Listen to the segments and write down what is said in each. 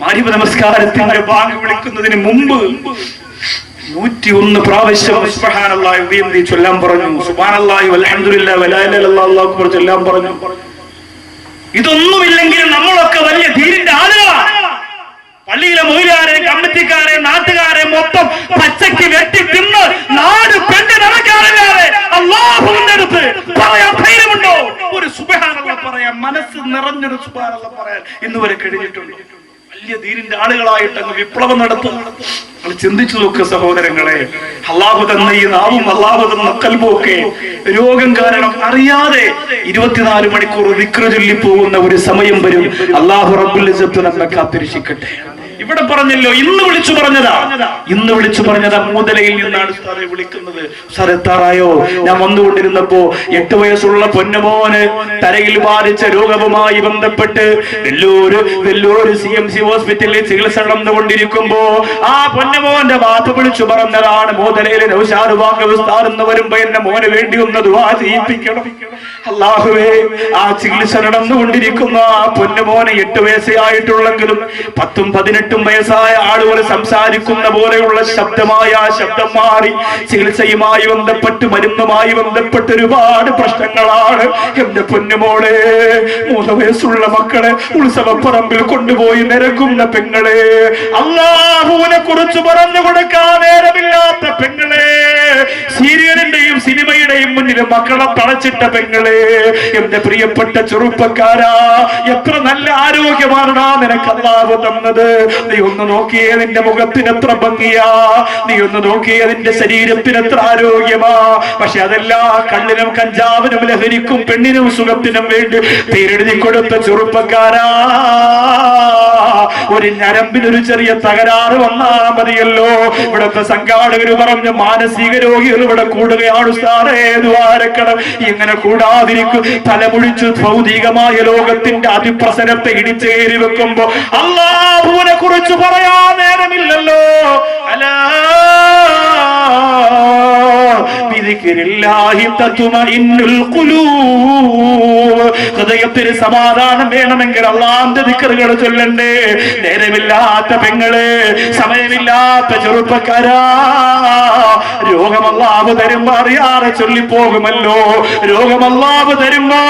മഗ്‌രിബ് നമസ്കാരത്തിന്റെ ബാങ്ക് വിളിക്കുന്നതിന് മുമ്പ് 101 പ്രാവശ്യം സുബ്ഹാനല്ലാഹി വബിഹംദി ചൊല്ലാൻ പറഞ്ഞു. സുബ്ഹാനല്ലാഹി വൽഹംദുലില്ലാഹി വലാ ഇലാഹ ഇല്ലല്ലാഹു അല്ലാഹു അക്ബർ ചൊല്ലാൻ പറഞ്ഞു. ഇതൊന്നുമില്ലെങ്കിൽ നമ്മളൊക്കെ വലിയ ധീരന്റെ ആളുകളാണ്. പള്ളിയിലെ മൊയ്ലാരെ, കമ്മിറ്റിക്കാരെ, നാട്ടുകാരെ മൊത്തം പച്ചയ്ക്ക് വെട്ടി തിന്ന് നാട് പെണ്ണ് നടക്കാറില്ലാതെ അല്ലാഹുവിന്റെ അടുത്ത് പറയാൻ ധൈര്യമുണ്ടോ? ഒരു സുബ്ഹാനല്ലാഹ് പറയാൻ, മനസ്സ് നിറഞ്ഞൊരു സുബ്ഹാനല്ലാഹ് പറയാൻ ഇന്നുവരെ കഴിഞ്ഞിട്ടുണ്ട്. വലിയ ധീരന്റെ ആളുകളായിട്ട് അങ്ങ് വിപ്ലവം നടത്തും. ചിന്തിച്ചു നോക്കുക സഹോദരങ്ങളെ, അല്ലാഹു തന്ന ഈ നാവും അല്ലാഹു തന്ന ഖൽബും ഒക്കെ രോഗം കാരണം അറിയാതെ 24 മണിക്കൂർ ദിക്ർ ചൊല്ലി പോകുന്ന ഒരു സമയം വരും. അല്ലാഹു റബ്ബുൽ ഇസ്സത്ത് നമ്മെ കാത്തിരക്ഷിക്കട്ടെ. ഇവിടെ പറഞ്ഞല്ലോ, ഇന്ന് വിളിച്ചു പറഞ്ഞതാ മൂതലയിൽ നിന്നാണ് ഉസ്താദെ വിളിക്കുന്നത്. ഉസ്താദ് എത്താറായോ? ഞാൻ വന്നുകൊണ്ടിരുന്നപ്പോ 8 വയസ്സുള്ള പൊന്നുമോന് തലയിൽ ബാധിച്ച രോഗവുമായി ബന്ധപ്പെട്ട് വെല്ലൂര് CMC ഹോസ്പിറ്റലിൽ ചികിത്സ നടന്നുകൊണ്ടിരിക്കുമ്പോ ആ പൊന്നുമോന്റെ വാപ്പ വിളിച്ചു പറഞ്ഞതാണ്, മൂതലയിലെ നൗഷാദ് വാഖി ഉസ്താദ് എന്ന് വരുമ്പോ എന്നെ മോന് വേണ്ടി ഒന്ന് ദുആ ചെയ്യിപ്പിക്കണം. അല്ലാഹുവേ, ആ ചികിത്സ നടന്നുകൊണ്ടിരിക്കുന്ന ആ പൊന്നുമോനെ 8 വയസ്സേ ആയിട്ടുള്ളെങ്കിലും 10ഉം 18ഉം വയസ്സായ ആളുകൾ സംസാരിക്കുന്ന പോലെയുള്ള ശബ്ദമായ ശബ്ദം മാറി ചികിത്സയുമായി ബന്ധപ്പെട്ട് മരുന്നുമായി ബന്ധപ്പെട്ട് ഒരുപാട് പ്രശ്നങ്ങളാണ്. എന്റെ പൊന്നുമോളെ, 3 വയസ്സുള്ള മക്കളെ ഉത്സവപ്പറമ്പിൽ കൊണ്ടുപോയി നിരക്കുന്ന പെങ്ങളെ, അല്ലാഹുവിനെ കുറിച്ച് പറഞ്ഞു കൊടുക്കാൻ നേരമില്ലാത്ത പെങ്ങളെ, സീരിയലിന്റെയും സിനിമയുടെയും മുന്നിൽ മക്കളെ തളച്ചിട്ട പെങ്ങളെ, എന്റെ പ്രിയപ്പെട്ട ചെറുപ്പക്കാരാ, എത്ര നല്ല ആരോഗ്യമാണ് നിനക്ക് അല്ലാഹു തന്നത്. നീ ഒന്ന് നോക്കിയേ, നിന്റെ മുഖത്തിന് എത്ര ഭംഗിയാ, നീ ഒന്ന് നോക്കിയേ, നിന്റെ ശരീരത്തിന് എത്ര ആരോഗ്യമാ. പക്ഷെ അതെല്ലാം കള്ളിനും കഞ്ചാവിനും ലഹരിക്കും പെണ്ണിനും സുഖത്തിനും വേണ്ടി പേരെഴുതി കൊടുത്ത ചെറുപ്പക്കാരാ, ഒരു ഞരമ്പിനൊരു ചെറിയ തകരാറ് വന്നാ മതിയല്ലോ. ഇവിടുത്തെ സംഘാടകർ പറഞ്ഞു, മാനസിക രോഗികൾ ഇവിടെ കൂടുകയാണ് ഉസ്താദേ, ദ്വാരക്കണം. ഇങ്ങനെ കൂടാതിരിക്കും. തലമുഴിച്ച് ഭൗതികമായ ലോകത്തിന്റെ അതിപ്രസരത്തെ ഇടിച്ചേരി വെക്കുമ്പോ അല്ലാഹുവിനെ കുറിച്ച് പറയാൻ നേരമില്ലല്ലോ. അലാ ബിദിക്രില്ലാഹി തത്മഇന്നുൽ ഖുലൂബ്. ഹൃദയത്തിന് സമാധാനം വേണമെങ്കിൽ അല്ലാഹുവിന്റെ ദിക്റുകൾ ചൊല്ലണ്ടേ. നേരമില്ലാത്ത പെങ്ങളെ, സമയമില്ലാത്ത ചെറുപ്പക്കാരാ, രോഗം അല്ലാഹു തരുമ്പോ അറിയാതെ ചൊല്ലിപ്പോകുമല്ലോ. രോഗം അല്ലാഹു തരുമ്പോ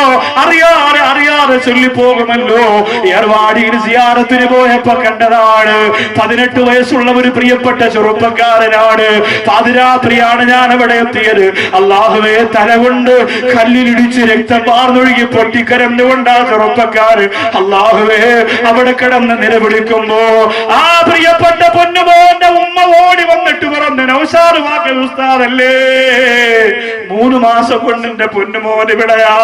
അറിയാതെ ചൊല്ലിപ്പോകുമല്ലോ. ഏർവാടിയിൽ സിയാറത്തിന് പോയപ്പോ കണ്ടതാണ്, 18 വയസ്സുള്ള ഒരു പ്രിയപ്പെട്ട ചെറുപ്പക്കാരനാണ്. പാതിരാത്രിയാണ് ഞാൻ അവിടെ എത്തിയത്. അല്ലാഹുവേ, തലകൊണ്ട് കല്ലിലിടിച്ച് രക്തം പാർന്നൊഴുകി പൊട്ടിക്കരഞ്ഞുകൊണ്ടാ ചെറുപ്പക്കാരൻ അല്ലാഹുവേ അവിടെ കിടന്ന് നിലവിളിക്കുമ്പോ ആ പ്രിയപ്പെട്ട പൊന്നുമോന്റെ ഉമ്മ ഓടി വന്നിട്ട് പറഞ്ഞു, നൗഷാദ് വാഖി ഉസ്താദല്ലേ, 3 മാസം കൊണ്ട് എന്റെ പൊന്നുമോൻ ഇവിടെയാ,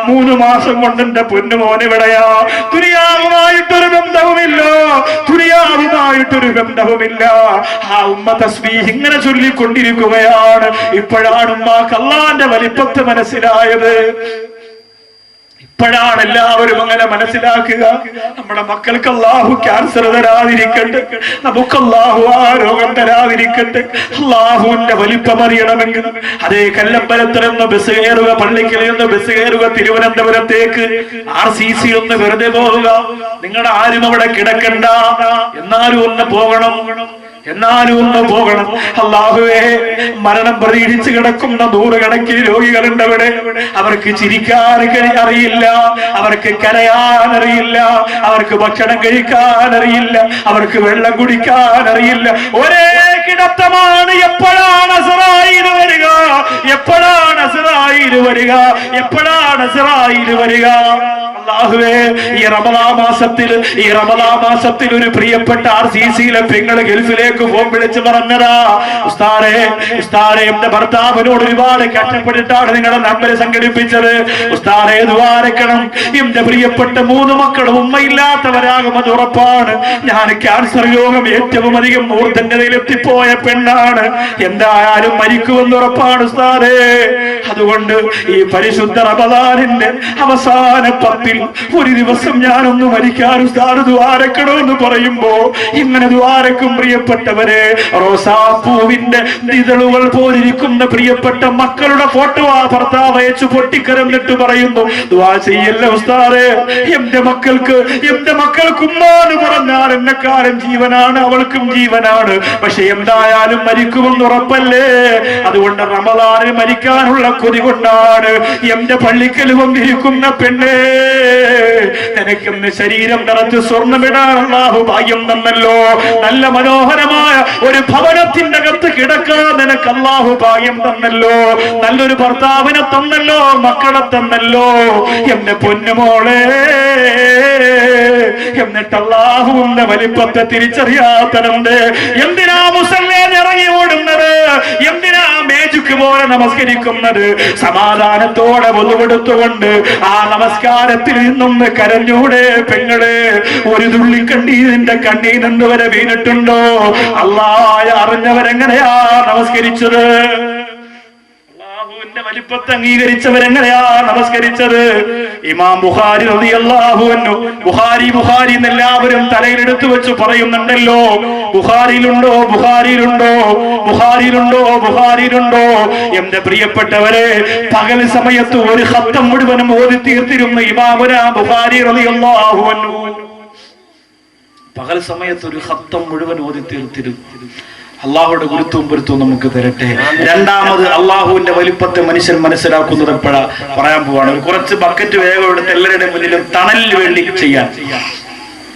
3 മാസം കൊണ്ട് എന്റെ പൊന്നുമോൻ ഇവിടെയാ. ദുനിയാവുമായിട്ടൊരു ബന്ധവുമില്ല. ആ ഉമ്മ തസ്ബീഹ് ഇങ്ങനെ ചൊല്ലിക്കൊണ്ടിരിക്കുകയാണ്. ഇപ്പോഴാണ് ഉമ്മാക്ക് അല്ലാഹുവിന്റെ വലിപ്പത്തെ മനസ്സിലായത്. ഇപ്പോഴാണ് എല്ലാവരും അങ്ങനെ മനസ്സിലാക്കുക. നമ്മുടെ മക്കൾക്ക് അല്ലാഹു ക്യാൻസർ തരാതിരിക്കട്ടെ, നമുക്ക് അല്ലാഹു ആ രോഗം തരാതിരിക്കട്ടെ. അല്ലാഹുവിന്റെ വലിപ്പം അറിയണമെങ്കിൽ അതേ കല്ലമ്പലത്തിൽ നിന്ന് ബസ് കയറുക, പള്ളിക്കൽ നിന്ന് ബസ് കയറുക, തിരുവനന്തപുരത്തേക്ക് RCC ഒന്ന് വെറുതെ പോവുക. നിങ്ങളുടെ ആരും അവിടെ കിടക്കണ്ട, എന്നാലും ഒന്ന് പോകണം. അല്ലാഹുവേ, മരണം പ്രതീക്ഷിച്ച് കിടക്കുന്ന 100 കണക്കിന് രോഗികളുണ്ട് അവിടെ. അവർക്ക് ചിരിക്കാൻ അറിയില്ല, അവർക്ക് കരയാൻ അറിയില്ല, അവർക്ക് ഭക്ഷണം കഴിക്കാൻ അറിയില്ല, അവർക്ക് വെള്ളം കുടിക്കാൻ അറിയില്ല. ഒരേ കിടത്തമാണ്. എപ്പോഴാണ് അസ്റായീൽ വരിക? അല്ലാഹുവേ, ഈ റമദാൻ മാസത്തിൽ ഒരു പ്രിയപ്പെട്ട RCCയിലെ പെങ്ങള് ഗൾഫിലേക്ക് ഫോൺ വിളിച്ച് പറഞ്ഞതാ, ഉസ്താദേ എന്റെ ഭർത്താവിനോട് ഒരുപാട് കഷ്ടപ്പെട്ടിട്ടാണ് നിങ്ങളുടെ നമ്പർ സംഘടിപ്പിച്ചത്. ഉസ്താദേ ദ്വാരക്കണം, എന്റെ പ്രിയപ്പെട്ട 3 മക്കളും ഉമ്മയില്ലാത്തവരാകുമെന്ന് ഉറപ്പാണ്. ഞാൻ ക്യാൻസർ രോഗം ഏറ്റവും അധികം മൂർധന്യതയിൽ എത്തിപ്പോയ പെണ്ണാണ്. എന്തായാലും മരിക്കുമെന്ന് ഉറപ്പാണ് ഉസ്താദേ. അതുകൊണ്ട് ഈ പരിശുദ്ധ റമദാനിന്റെ അവസാന 10 റബ്ബിൽ ഒരു ദിവസം ഞാനൊന്ന് മരിക്കാൻ ഉസ്താദ് ദുആരക്കണമെന്ന് പറയുമ്പോ ഇങ്ങനെ ദുആരക്കും പ്രിയപ്പെട്ടവരെ, റോസാപ്പൂവിന്റെ ഇതളുകൾ പോലിരിക്കുന്ന പ്രിയപ്പെട്ട മക്കളുടെ ഫോട്ടോ ആ ഭർത്താവ് അയച്ചു പൊട്ടിക്കരന്നിട്ട് പറയുന്നു, ദുആ ചെയ്യല്ല ഉസ്താദേ, എന്റെ മക്കൾക്ക് ഉമ്മാന്ന് പറഞ്ഞാൽ എന്നെക്കാരൻ ജീവനാണ്, അവൾക്കും ജീവനാണ്. പക്ഷെ എന്തായാലും മരിക്കുമെന്ന് ഉറപ്പല്ലേ, അതുകൊണ്ട് റമദാനിൽ മരിക്കാനുള്ള കൊതി കൊണ്ടാണ് എന്റെ പള്ളിക്കൽ വന്നിരിക്കുന്ന പെണ്ണേ, നിനക്കെന്ന് ശരീരം നിറച്ച് സ്വർണ്ണമിടാൻ അല്ലാഹു ഭാഗ്യം തന്നല്ലോ, നല്ല മനോഹരമായ ഒരു ഭവനത്തിന്റെ അകത്ത് കിടക്കാൻ നിനക്ക് അല്ലാഹു ഭാഗ്യം തന്നല്ലോ, നല്ലൊരു ഭർത്താവിനെ തന്നല്ലോ, മക്കളെ തന്നല്ലോ എന്റെ പൊന്നുമോളെ. എന്നിട്ട് അല്ലാഹുവിന്റെ വലിപ്പത്തെ തിരിച്ചറിയാത്തതുണ്ട്. എന്തിനാ മുസല്ലേൻ ഇറങ്ങി ഓടുന്നത്, എന്തിനാ മേജുക്ക് പോലെ നമസ്കരിക്കുന്നത്? സമാധാനത്തോടെ ഒന്നുകൊടുത്തുകൊണ്ട് ആ നമസ്കാരത്തിൽ നിന്നൊന്ന് കരഞ്ഞൂടെ പെങ്ങളെ? ഒരു തുള്ളി കണ്ണീരിന്റെ കണ്ണീരെന്ന് വരെ വീണിട്ടുണ്ടോ? അല്ലാഹ് അറിഞ്ഞവരെങ്ങനെയാ നമസ്കരിച്ചത്? വലിപ്പത്തെ അംഗീകരിച്ചവരെങ്ങനെയാ നമസ്കരിച്ചത്? ഇമാം ബുഖാരി റളിയല്ലാഹു അൻഹു, ബുഖാരി എന്നെല്ലാവരും തലയിലെടുത്തു വെച്ച് പറയുന്നുണ്ടല്ലോ, ബുഖാരിയിലുണ്ടോ. എന്റെ പ്രിയപ്പെട്ടവരെ, പകൽ സമയത്ത് ഒരു ഖത്തം മുഴുവനും ഓതി തീർത്തിരുന്ന ഇമാമുന ബുഖാരി റളിയല്ലാഹു അൻഹു പകൽ സമയത്ത് ഒരു ഖത്തം മുഴുവൻ ഓതി തീർത്തിരുന്നു. അള്ളാഹുയുടെ ഗുരുത്വവും പൊരുത്തവും നമുക്ക് തരട്ടെ. രണ്ടാമത് അള്ളാഹുവിന്റെ വലിപ്പത്തെ മനുഷ്യൻ മനസ്സിലാക്കുന്നത് എപ്പോഴാ പറയാൻ പോവാണ്. കുറച്ച് ബക്കറ്റ് വേഗം എടുത്ത് എല്ലാവരുടെ മുന്നിലും തണലിന് വേണ്ടി ചെയ്യാൻ,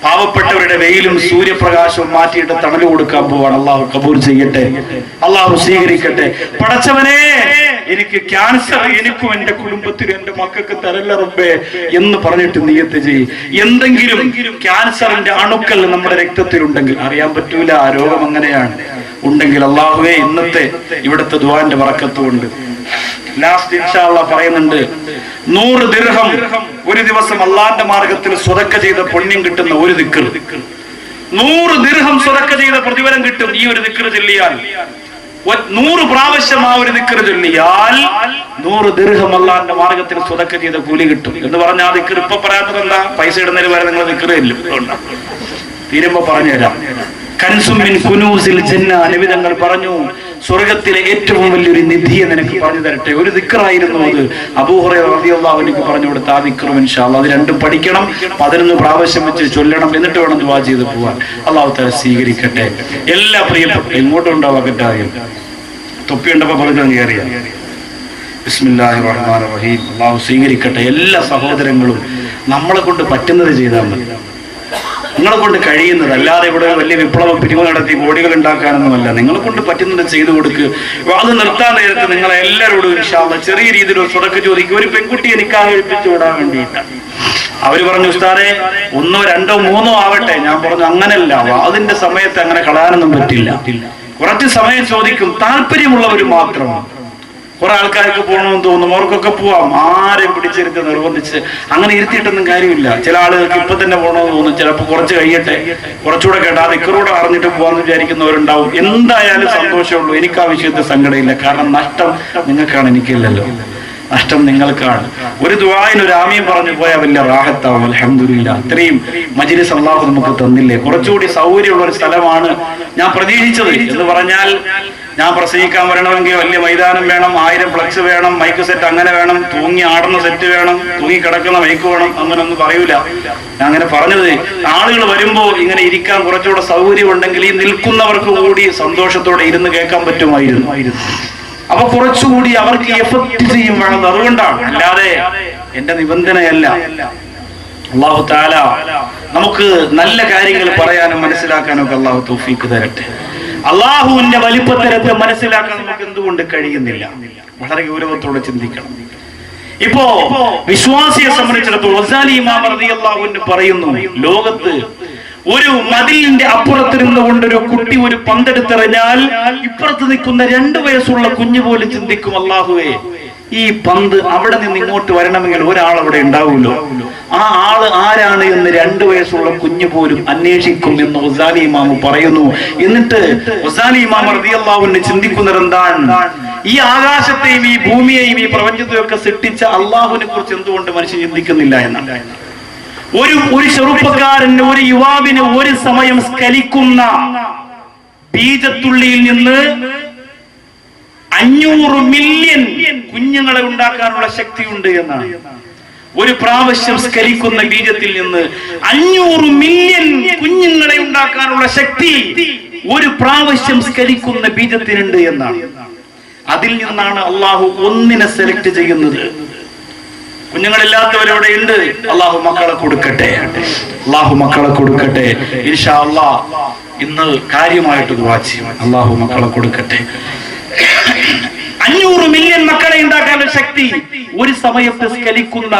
പാവപ്പെട്ടവരുടെ വെയിലും സൂര്യപ്രകാശവും മാറ്റിയിട്ട് തണൽ കൊടുക്കാൻ പോവാണ്. അള്ളാഹു കബൂൽ ചെയ്യട്ടെ, അള്ളാഹു സ്വീകരിക്കട്ടെ. പടച്ചവനെ, എനിക്ക് ക്യാൻസർ എനിക്കും എന്റെ കുടുംബത്തിനും എന്റെ മക്കൾക്ക് തരല്ല റബ്ബേ എന്ന് പറഞ്ഞിട്ട് നിയത്ത് ചെയ്യും. എന്തെങ്കിലും ക്യാൻസറിന്റെ അണുക്കൾ നമ്മുടെ രക്തത്തിലുണ്ടെങ്കിൽ, അറിയാൻ പറ്റൂല, ആ രോഗം അങ്ങനെയാണ്, ഉണ്ടെങ്കിൽ അള്ളാഹുവേ ഇന്നത്തെ ഇവിടുത്തെ ദുആന്റെ ബറക്കത്തുകൊണ്ട് ലാസ്റ്റ് ഇൻഷാ അല്ലാഹ് പറയുന്നുണ്ട്, 100 ദിർഹം ഒരു ദിവസം അള്ളാന്റെ മാർഗത്തിൽ സ്വതക്ക ചെയ്ത പുണ്യം കിട്ടുന്ന ഒരു ദിക്ർ, 100 ദിർഹം സ്വതക്ക ചെയ്ത പ്രതിഫലം കിട്ടും. ഈ ഒരു ദിക്ർ ചൊല്ലിയാൽ 100 പ്രാവശ്യം ആ ഒരു ദിക്ർ ചൊല്ലിയാൽ 100 ദിർഹം അള്ളാന്റെ മാർഗത്തിൽ സ്വതക്ക ചെയ്ത കൂലി കിട്ടും എന്ന് പറഞ്ഞ ആ ദിക്ർ ഇപ്പൊ പറയാത്തത് എന്താ? പൈസ ഇടുന്നതിന് വരെ നിങ്ങൾ ദിക്ർ ഇല്ല, തീരുമ്പോ പറഞ്ഞുതരാം. കൻസുമിൻ കുനൂസിൽ ജന്ന, നബിതങ്ങൾ പറഞ്ഞു, സ്വർഗത്തിലെ ഏറ്റവും വലിയൊരു നിധിയെ നിനക്ക് പറഞ്ഞു തരട്ടെ. ഒരു ദിക്റായിരുന്നു അത്. അബൂ ഹുറൈറ റളിയല്ലാഹു അൻഹു പറഞ്ഞു കൊടുത്ത ആ ദിക്റും ഇൻഷാ അല്ലാഹ്, അത് രണ്ടും പഠിക്കണം, 11 പ്രാവശ്യം വെച്ച് ചൊല്ലണം, എന്നിട്ട് വേണം ദുആ ചെയ്ത് പോവാൻ. അല്ലാഹു തആല സ്വീകരിക്കട്ടെ. എല്ലാ പ്രിയപ്പെട്ട എങ്ങോട്ടും ഉണ്ടാവാകട്ടെ, തൊപ്പിയുണ്ടപ്പോ പറഞ്ഞു കയറിയ ബിസ്മില്ലാഹിർ റഹ്മാനിർ റഹീം. അല്ലാഹു സ്വീകരിക്കട്ടെ. എല്ലാ സഹോദരങ്ങളും നമ്മളെ കൊണ്ട് പറ്റുന്നത് ചെയ്താൽ മതി, നിങ്ങളെ കൊണ്ട് കഴിയുന്നത്. അല്ലാതെ ഇവിടെ വലിയ വിപ്ലവ പിരിവ് നടത്തി കോടികൾ ഉണ്ടാക്കാനൊന്നുമല്ല. നിങ്ങളെ കൊണ്ട് പറ്റുന്നത് ചെയ്തു കൊടുക്കുക. അത് നിർത്താൻ നേരത്ത് നിങ്ങളെ എല്ലാവരോടും ഇൻഷാ അല്ലാഹ് ചെറിയ രീതിയിൽ ഒരു സ്വതക്ക ചോദിക്കും. ഒരു പെൺകുട്ടിയെ നിക്കാഹ് കഴിപ്പിച്ചു വിടാൻ വേണ്ടിയിട്ടാണ്. അവര് പറഞ്ഞു, ഉസ്താദേ 1, 2, 3 ആവട്ടെ. ഞാൻ പറഞ്ഞു, അങ്ങനല്ല, അതിന്റെ സമയത്ത് അങ്ങനെ കളയാനൊന്നും പറ്റില്ല. കുറച്ച് സമയം ചോദിക്കും, താല്പര്യമുള്ളവർ മാത്രം. കുറെ ആൾക്കാർക്ക് പോകണമെന്ന് തോന്നും, അവർക്കൊക്കെ പോവാം. ആരെയും പിടിച്ചിരുത്തി നിർബന്ധിച്ച് അങ്ങനെ ഇരുത്തിയിട്ടൊന്നും കാര്യമില്ല. ചില ആളുകൾക്ക് ഇപ്പൊ തന്നെ പോകണമെന്ന് തോന്നും, ചിലപ്പോൾ കുറച്ച് കഴിയട്ടെ, കുറച്ചുകൂടെ കേട്ടാ ദിക്റൂടെ അറിഞ്ഞിട്ട് പോകാന്ന് വിചാരിക്കുന്നവരുണ്ടാവും. എന്തായാലും സന്തോഷമുള്ളൂ, എനിക്ക് ആ വിഷയത്തിൽ സങ്കടമില്ല. കാരണം നഷ്ടം നിങ്ങൾക്കാണ്, എനിക്കില്ലല്ലോ. നഷ്ടം നിങ്ങൾക്കാണ്. ഒരു ദുആയിന് ഒരു ആമീൻ പറഞ്ഞു പോയാൽ വലിയ റാഹത്താവും. അൽഹംദുലില്ലാ, അത്രയും മജ്‌ലിസ് അല്ലാഹു നമുക്ക് തന്നില്ലേ. കുറച്ചുകൂടി സൗകര്യമുള്ള ഒരു സ്ഥലമാണ് ഞാൻ പ്രതീക്ഷിച്ചത്. എന്ന് പറഞ്ഞാൽ, ഞാൻ പ്രസംഗിക്കാൻ വരണമെങ്കിൽ വലിയ മൈതാനം വേണം, 1000 ഫ്ലക്സ് വേണം, മൈക്ക് സെറ്റ് അങ്ങനെ വേണം, തൂങ്ങി ആടുന്ന സെറ്റ് വേണം, തൂങ്ങി കിടക്കുന്ന മൈക്ക് വേണം, അങ്ങനൊന്നും പറയൂല. ഞാൻ അങ്ങനെ പറഞ്ഞത്, ആളുകൾ വരുമ്പോ ഇങ്ങനെ ഇരിക്കാൻ കുറച്ചുകൂടെ സൗകര്യം ഉണ്ടെങ്കിൽ ഈ നിൽക്കുന്നവർക്ക് കൂടി സന്തോഷത്തോടെ ഇരുന്ന് കേൾക്കാൻ പറ്റുമായിരുന്നു. അപ്പൊ കുറച്ചുകൂടി അവർക്ക് എഫക്ട് ചെയ്യും വേണം. അതുകൊണ്ടാണ്, അല്ലാതെ എന്റെ നിബന്ധനയല്ല. അല്ലാഹു തആല നമുക്ക് നല്ല കാര്യങ്ങൾ പറയാനും മനസ്സിലാക്കാനും ഒക്കെ അല്ലാഹു തൗഫീഖ് തരട്ടെ. അള്ളാഹുവിന്റെ വലിപ്പത്തരത്തെ മനസ്സിലാക്കാൻ നമുക്ക് എന്തുകൊണ്ട് കഴിയുന്നില്ല? വളരെ ഗൗരവത്തോടെ ചിന്തിക്കണം. ഇപ്പോ വിശ്വാസിയെ സംബന്ധിച്ചിടത്തോളം ഗസാലി ഇമാം റളിയല്ലാഹു അൻഹു പറയുന്നു, ലോകത്ത് ഒരു മതിലിന്റെ അപ്പുറത്തിരുന്നു കൊണ്ടൊരു കുട്ടി ഒരു പന്തെടുത്തെറിഞ്ഞാൽ ഇപ്പുറത്ത് നിൽക്കുന്ന 2 വയസ്സുള്ള കുഞ്ഞു പോലും ചിന്തിക്കും, അല്ലാഹുവേ, ഈ പന്ത് അവിടെ നിന്ന് ഇങ്ങോട്ട് വരണമെങ്കിൽ ഒരാൾ അവിടെ ഉണ്ടാവുമല്ലോ, ആ ആള് ആരാണ് എന്ന് 2 വയസ്സുള്ള കുഞ്ഞു പോലും അന്വേഷിക്കും എന്ന് ഗസാലി ഇമാം പറയുന്നു. എന്നിട്ട് ഗസാലി ഇമാം റളിയല്ലാഹു അൻഹു ചിന്തിക്കുന്നത് എന്താണ്? ഈ ആകാശത്തെയും ഈ ഭൂമിയെയും ഈ പ്രപഞ്ചത്തെയും ഒക്കെ സൃഷ്ടിച്ച അള്ളാഹുവിനെ കുറിച്ച് എന്തുകൊണ്ട് മനുഷ്യൻ ചിന്തിക്കുന്നില്ല എന്നാണ്. ഒരു ചെറുപ്പക്കാരന്, ഒരു യുവാവിന് ഒരു സമയം സ്കലിക്കുന്ന ബീജത്തുള്ളിയിൽ നിന്ന് 500 മില്യൺ കുഞ്ഞുങ്ങളെ ഉണ്ടാക്കാനുള്ള ശക്തിയുണ്ട് എന്നാണ്. ഒരു പ്രാവശ്യം സ്കലിക്കുന്ന ബീജത്തിൽ നിന്ന് 500 മില്യൺ കുഞ്ഞുങ്ങളെ ഉണ്ടാക്കാനുള്ള ശക്തി ഒരു പ്രാവശ്യം സ്കലിക്കുന്ന ബീജത്തിനുണ്ട് എന്നാണ്. അതിൽ നിന്നാണ് അള്ളാഹു ഒന്നിനെ സെലക്ട് ചെയ്യുന്നത്. കുഞ്ഞുങ്ങളില്ലാത്തവരവിടെ ഉണ്ട്. അള്ളാഹു മക്കളെ കൊടുക്കട്ടെ, അള്ളാഹു മക്കളെ കൊടുക്കട്ടെ. ഇൻഷാ അല്ലാഹ് ഇന്ന് കാര്യമായിട്ട് ദുആ ചെയ്യും. അള്ളാഹു മക്കളെ കൊടുക്കട്ടെ. 500 മില്യൺ മക്കളെ ഉണ്ടാക്കാനുള്ള ശക്തി ഒരു സമയത്ത് സ്കലിക്കുന്ന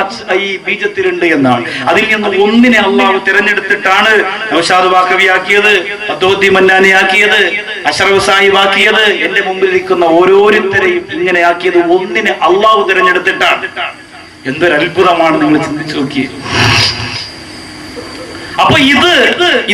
ഈ ബീജത്തിലുണ്ട് എന്നാണ്. അതിൽ നിന്ന് ഒന്നിനെ അള്ളാഹു തിരഞ്ഞെടുത്തിട്ടാണ് നൗഷാദ് വാക്കവിയാക്കിയത്, അദ്ദോത്തി മന്നാനിയാക്കിയത്, അഷ്റഫ് സാഹിബാക്കിയത്, എന്റെ മുമ്പിൽ ഇരിക്കുന്ന ഓരോരുത്തരെയും ഇങ്ങനെ ആക്കിയത് ഒന്നിനെ അള്ളാഹു തിരഞ്ഞെടുത്തിട്ടാണ്. എന്തൊരു അത്ഭുതമാണ്, നിങ്ങൾ ചിന്തിച്ചു നോക്കിയേ. അപ്പൊ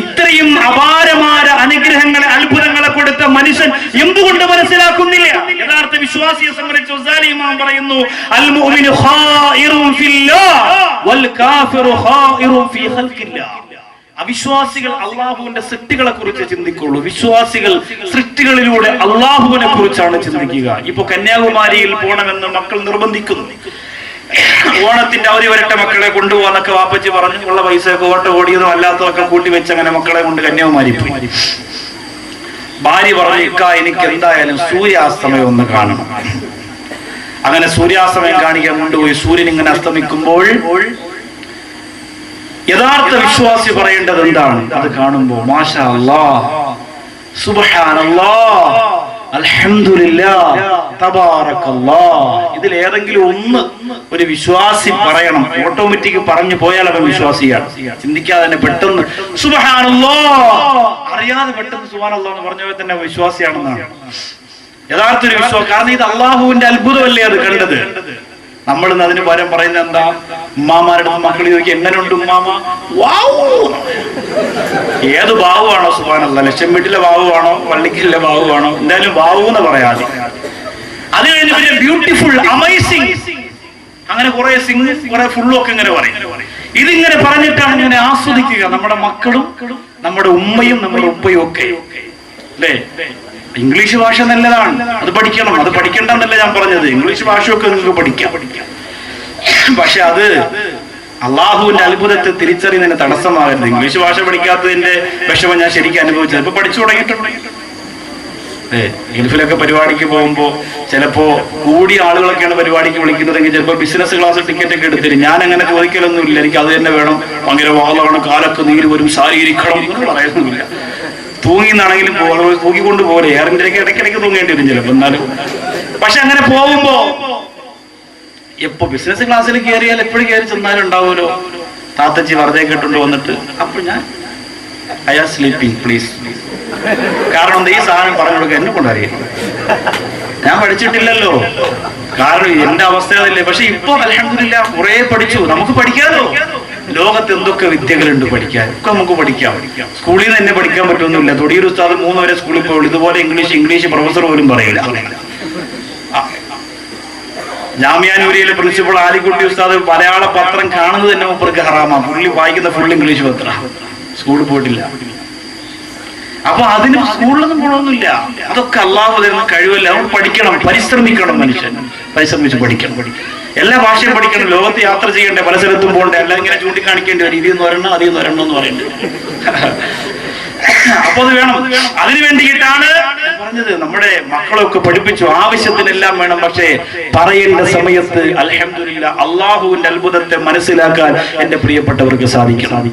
ഇത്രയും അപാരമായ അനുഗ്രഹങ്ങളെ, അത്ഭുതങ്ങളെ കൊടുത്ത മനുഷ്യൻ എന്തുകൊണ്ട് മനസ്സിലാക്കുന്നില്ല? യഥാർത്ഥ വിശ്വാസിയെ സംബന്ധിച്ച് ഗസാലി ഇമാം പറയുന്നു, അൽ മുഅ്മിനു ഖായിറുൻ ഫില്ലാഹ് വൽ കാഫിറു ഖായിറുൻ ഫീ ഖൽഖില്ലാഹ്. അവിശ്വാസികൾ അള്ളാഹുവിന്റെ സൃഷ്ടികളെ കുറിച്ച് ചിന്തിക്കുള്ളൂ, വിശ്വാസികൾ സൃഷ്ടികളിലൂടെ അള്ളാഹുവിനെ കുറിച്ചാണ് ചിന്തിക്കുക. ഇപ്പൊ കന്യാകുമാരിയിൽ പോകണമെന്ന് മക്കൾ നിർബന്ധിക്കുന്നു. ഓണത്തിന്റെ അവധി വരട്ടെ മക്കളെ കൊണ്ടുപോകാന്നൊക്കെ വാപ്പച്ചി പറഞ്ഞു. ഉള്ള പൈസയൊക്കെ ഓടിയതും അല്ലാത്തതൊക്കെ കൂട്ടി വെച്ച് അങ്ങനെ മക്കളെ കൊണ്ട് കന്യാകുമാരി പോയി. ഭാര്യ പറഞ്ഞു, ഇക്ക എനിക്ക് എന്തായാലും സൂര്യാസ്തമയം ഒന്ന് കാണണം. അങ്ങനെ സൂര്യാസ്തമയം കാണിക്കാൻ കൊണ്ടുപോയി. സൂര്യൻ ഇങ്ങനെ അസ്തമിക്കുമ്പോൾ യഥാർത്ഥ വിശ്വാസി പറയേണ്ടത് എന്താണ്? അത് കാണുമ്പോ മാഷാ അല്ലാഹ്, സുബ്ഹാനല്ലാഹ്, അൽഹംദുലില്ലാഹ്, തബാറക്കല്ലാഹ്, ഇതിൽ ഏതെങ്കിലും ഒന്ന് ഒരു വിശ്വാസി പറയണം. ഓട്ടോമാറ്റിക് പറഞ്ഞു പോയാൽ അവൻ വിശ്വാസിയാണ്. ചിന്തിക്കാതെ തന്നെ പെട്ടെന്ന് സുബ്ഹാനല്ലാഹ്, അറിയാതെ പെട്ടെന്ന് സുബ്ഹാനല്ലാഹ് എന്ന് പറഞ്ഞവർ തന്നെ വിശ്വാസിയാണെന്നാണ് യഥാർത്ഥ ഒരു വിശ്വാസം. കാരണം ഇത് അള്ളാഹുവിന്റെ അത്ഭുതമല്ലേ അത് കണ്ടത്. നമ്മൾ ഇന്ന് അതിന് പകരം പറയുന്നത് എന്താ? ഉമ്മാമാരുടെ മക്കൾ ചോദിക്കും, എങ്ങനെയുണ്ട് ഉമ്മാമ? ഏത് ബാവുവാണോ? സുബ്ഹാനല്ലാഹ്, ലക്ഷം വീട്ടിലെ ബാവുവാണോ, പള്ളിക്കിലെ ബാവുവാണോ? എന്തായാലും ബാവു എന്ന് പറയാതെ. അത് കഴിഞ്ഞ് പിന്നെ ബ്യൂട്ടിഫുൾ, അമേസിംഗ്, അങ്ങനെ കുറെ സിംഗ്, കുറെ ഫുള്ളും ഒക്കെ ഇങ്ങനെ പറയും. ഇതിങ്ങനെ പറഞ്ഞിട്ടാണ് ഇങ്ങനെ ആസ്വദിക്കുക നമ്മുടെ മക്കളും നമ്മുടെ ഉമ്മയും നമ്മുടെ ഉപ്പയും ഒക്കെ അല്ലേ. ഇംഗ്ലീഷ് ഭാഷ നല്ലതാണ്, അത് പഠിക്കണം. അത് പഠിക്കണ്ടെന്നല്ല ഞാൻ പറഞ്ഞത്, ഇംഗ്ലീഷ് ഭാഷയൊക്കെ നിങ്ങൾക്ക് പഠിക്കാം. പക്ഷെ അത് അള്ളാഹുവിന്റെ അത്ഭുതത്തെ തിരിച്ചറിയുന്നതിന് തടസ്സമാകരുത്. ഇംഗ്ലീഷ് ഭാഷ പഠിക്കാത്തതിന്റെ വിഷമം ഞാൻ ശരിക്കും അനുഭവിച്ചത്. ഇപ്പൊ പഠിച്ചു തുടങ്ങിയിട്ടുണ്ട്. ഗൾഫിലൊക്കെ പരിപാടിക്ക് പോകുമ്പോ ചിലപ്പോ കൂടിയ ആളുകളൊക്കെയാണ് പരിപാടിക്ക് വിളിക്കുന്നതെങ്കിൽ ചിലപ്പോൾ ബിസിനസ് ക്ലാസ് ടിക്കറ്റ് ഒക്കെ എടുത്തിരും. ഞാൻ അങ്ങനെ ചോദിക്കലൊന്നുമില്ല, എനിക്ക് അത് തന്നെ വേണം, ഭയങ്കര വാളമാണ്, കാലൊക്കെ നീര് വരും, ശാരീരിക്കണം എന്ന് പറയുന്നില്ല. തൂങ്ങിന്നാണെങ്കിലും തൂക്കിക്കൊണ്ട് പോലെ എയർ ഇന്ത്യക്ക് ഇടയ്ക്കിടയ്ക്ക് തൂങ്ങേണ്ടി വരും ചിലപ്പോൾ. എന്നാലും പക്ഷെ അങ്ങനെ പോകുമ്പോ എപ്പോ ബിസിനസ് ക്ലാസ്സിൽ കയറിയാൽ എപ്പോഴും കയറി ചെന്നാലും ഉണ്ടാവുമല്ലോ താത്തച്ചി വെറുതെ കേട്ടുകൊണ്ട് വന്നിട്ട്, അപ്പൊ ഞാൻ ഐ ആർ സ്ലീപ്പിംഗ് പ്ലീസ്. കാരണം എന്താ, ഈ സാധനം പറഞ്ഞു കൊടുക്കുക എന്നെ കൊണ്ടറിയാം, ഞാൻ പഠിച്ചിട്ടില്ലല്ലോ. കാരണം എന്റെ അവസ്ഥ അതല്ലേ. പക്ഷെ ഇപ്പൊ അൽഹംദുലില്ലാഹ് കുറെ പഠിച്ചു. നമുക്ക് പഠിക്കാമല്ലോ. ലോകത്ത് എന്തൊക്കെ വിദ്യകളുണ്ട് പഠിക്കാൻ, ഒക്കെ നമുക്ക് പഠിക്കാം. സ്കൂളിൽ നിന്ന് തന്നെ പഠിക്കാൻ പറ്റുമൊന്നുമില്ല. തൊടിയൊരു ഉസ്താദ് 3 വരെ സ്കൂളിൽ പോയുള്ളൂ. ഇതുപോലെ ഇംഗ്ലീഷ് പ്രൊഫസർ പോലും പറയില്ല. ജാമ്യാനൂരിയിലെ പ്രിൻസിപ്പൾ ആലിക്കുട്ടി ഉസ്താദ് മലയാള പത്രം കാണുന്നത് തന്നെ മൂപ്പർക്ക് ഹറാമാണ്. പുള്ളി വായിക്കുന്ന ഫുൾ ഇംഗ്ലീഷ് പത്രം, സ്കൂളിൽ പോയിട്ടില്ല. അപ്പൊ അതിന് സ്കൂളിലൊന്നും ഗുണമൊന്നുമില്ല. അതൊക്കെ അള്ളാഹു തരുന്ന കഴിവല്ല. നമ്മൾ പഠിക്കണം, പരിശ്രമിക്കണം. മനുഷ്യൻ പരിശ്രമിച്ച് പഠിക്കണം. എല്ലാ ഭാഷയും പഠിക്കണം. ലോകത്ത് യാത്ര ചെയ്യണ്ടേ, പല സ്ഥലത്തും പോകണ്ടേ. എല്ലാം ഇങ്ങനെ ചൂണ്ടിക്കാണിക്കേണ്ടി വരും. ഇതിൽ നിന്ന് ഒരെണ്ണം അതിൽ നിന്ന് ഒരെണ്ണം എന്ന് പറയുന്നത്. അപ്പൊ അത് വേണം. അതിനു വേണ്ടിയിട്ടാണ് പറഞ്ഞത്. നമ്മുടെ മക്കളൊക്കെ പഠിപ്പിച്ചു, ആവശ്യത്തിനെല്ലാം വേണം. പക്ഷേ പറയേണ്ട സമയത്ത് അൽഹംദുലില്ലാഹ് അള്ളാഹുവിന്റെ അത്ഭുതത്തെ മനസ്സിലാക്കാൻ എന്റെ പ്രിയപ്പെട്ടവർക്ക് സാധിക്കണം.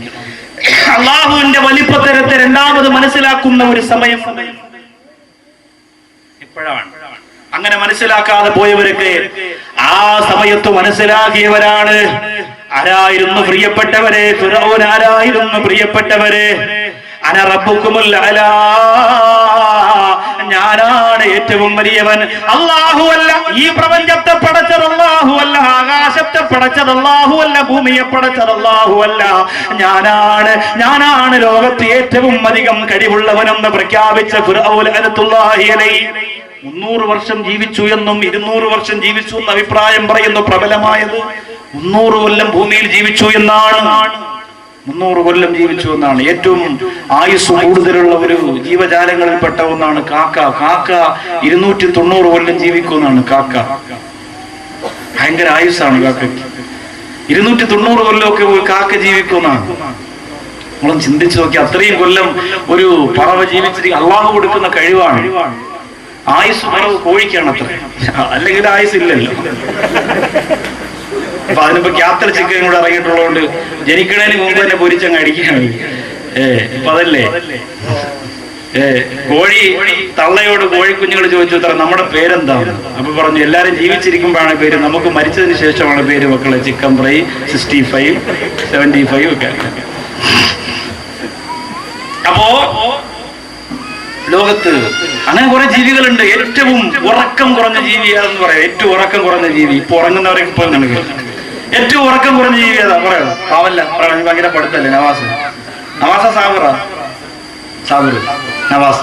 അള്ളാഹുവിന്റെ വലിപ്പത്തരത്തെ രണ്ടാമത് മനസ്സിലാക്കുന്ന ഒരു സമയം ഇപ്പോഴാണ്. അങ്ങനെ മനസ്സിലാക്കാതെ പോയവരൊക്കെ ആ സമയത്ത് മനസ്സിലാക്കിയവരാണ്. ആരായിരുന്നു പ്രിയപ്പെട്ടവരെ? ഫിറഔൻ ആരായിരുന്നു പ്രിയപ്പെട്ടവരെ? അന റബ്ബുക്കുമുൽ അലാ, ഞാനാണ് ഏറ്റവും വലിയവൻ. അല്ലാഹുവല്ല, ഈ പ്രപഞ്ചത്തെ പടച്ചത് അല്ലാഹുവല്ല, ആകാശത്തെ പടച്ചത് അല്ലാഹുവല്ല, ഭൂമിയെ പടച്ചത് അല്ലാഹുവല്ല, ഞാനാണ് ലോകത്ത് ഏറ്റവും അധികം കഴിവുള്ളവനെന്ന് പ്രഖ്യാപിച്ച ഫിർഔൻ ലഅനത്തുല്ലാഹി അലൈഹി 300 വർഷം ജീവിച്ചു എന്നും 200 വർഷം ജീവിച്ചു എന്ന അഭിപ്രായം പറയുന്നു. പ്രബലമായത് 300 കൊല്ലം ഭൂമിയിൽ ജീവിച്ചു എന്നാണ്. 300 കൊല്ലം ജീവിച്ചു എന്നാണ്. ഏറ്റവും ആയുസ് കൂടുതലുള്ള ഒരു ജീവജാലങ്ങളിൽപ്പെട്ട ഒന്നാണ് കാക്ക. കാക്ക 290 കൊല്ലം ജീവിക്കുമെന്നാണ്. കാക്ക ഭയങ്കര ആയുസ്സാണ് കാക്കയ്ക്ക്. 290 കൊല്ലമൊക്കെ കാക്ക ജീവിക്കുമെന്നാണ്. നമ്മളും ചിന്തിച്ചു നോക്കി, അത്രയും കൊല്ലം ഒരു പറവ ജീവിച്ചിട്ട് അള്ളാഹു കൊടുക്കുന്ന കഴിവാണ്. ആയുസ് പറവ് കോഴിക്കാണ് അത്ര, അല്ലെങ്കിൽ ആയുസ് ഇല്ലല്ലോ. അപ്പൊ അതിനിപ്പോ ക്യാപ്റ്റൽ ചിക്കൻ കൂടെ ഇറങ്ങിയിട്ടുള്ളതുകൊണ്ട് ജനിക്കണേന് മുമ്പ് തന്നെ പൊരിച്ചങ്ങ് അടിക്കുകയാണ്. ഇപ്പൊ അതല്ലേ കോഴി തള്ളയോട് കോഴിക്കുഞ്ഞുങ്ങൾ ചോദിച്ചു അത്ര നമ്മുടെ പേരെന്താണ്? അപ്പൊ പറഞ്ഞു എല്ലാരും ജീവിച്ചിരിക്കുമ്പോഴാണ് പേര്, നമുക്ക് മരിച്ചതിന് ശേഷമാണ് പേര് മക്കളെ. ചിക്കൻ ഫ്രൈ 65, 75 ഒക്കെ. അപ്പോ ലോകത്ത് അങ്ങനെ കുറെ ജീവികളുണ്ട്. ഏറ്റവും ഉറക്കം കുറഞ്ഞ ജീവി ഏതെന്ന് പറയാം. ഏറ്റവും ഉറക്കം കുറഞ്ഞ ജീവി ഇപ്പൊ ഉറങ്ങുന്നവരെ ഇപ്പൊ നിനക്ക് ഏറ്റവും ഉറക്കം കുറഞ്ഞ ജീവി ഏതാ പറയാ? പാവല്ല, ഭയങ്കര പഠിത്തല്ലേ. നവാസ് സാബിർ നവാസ്.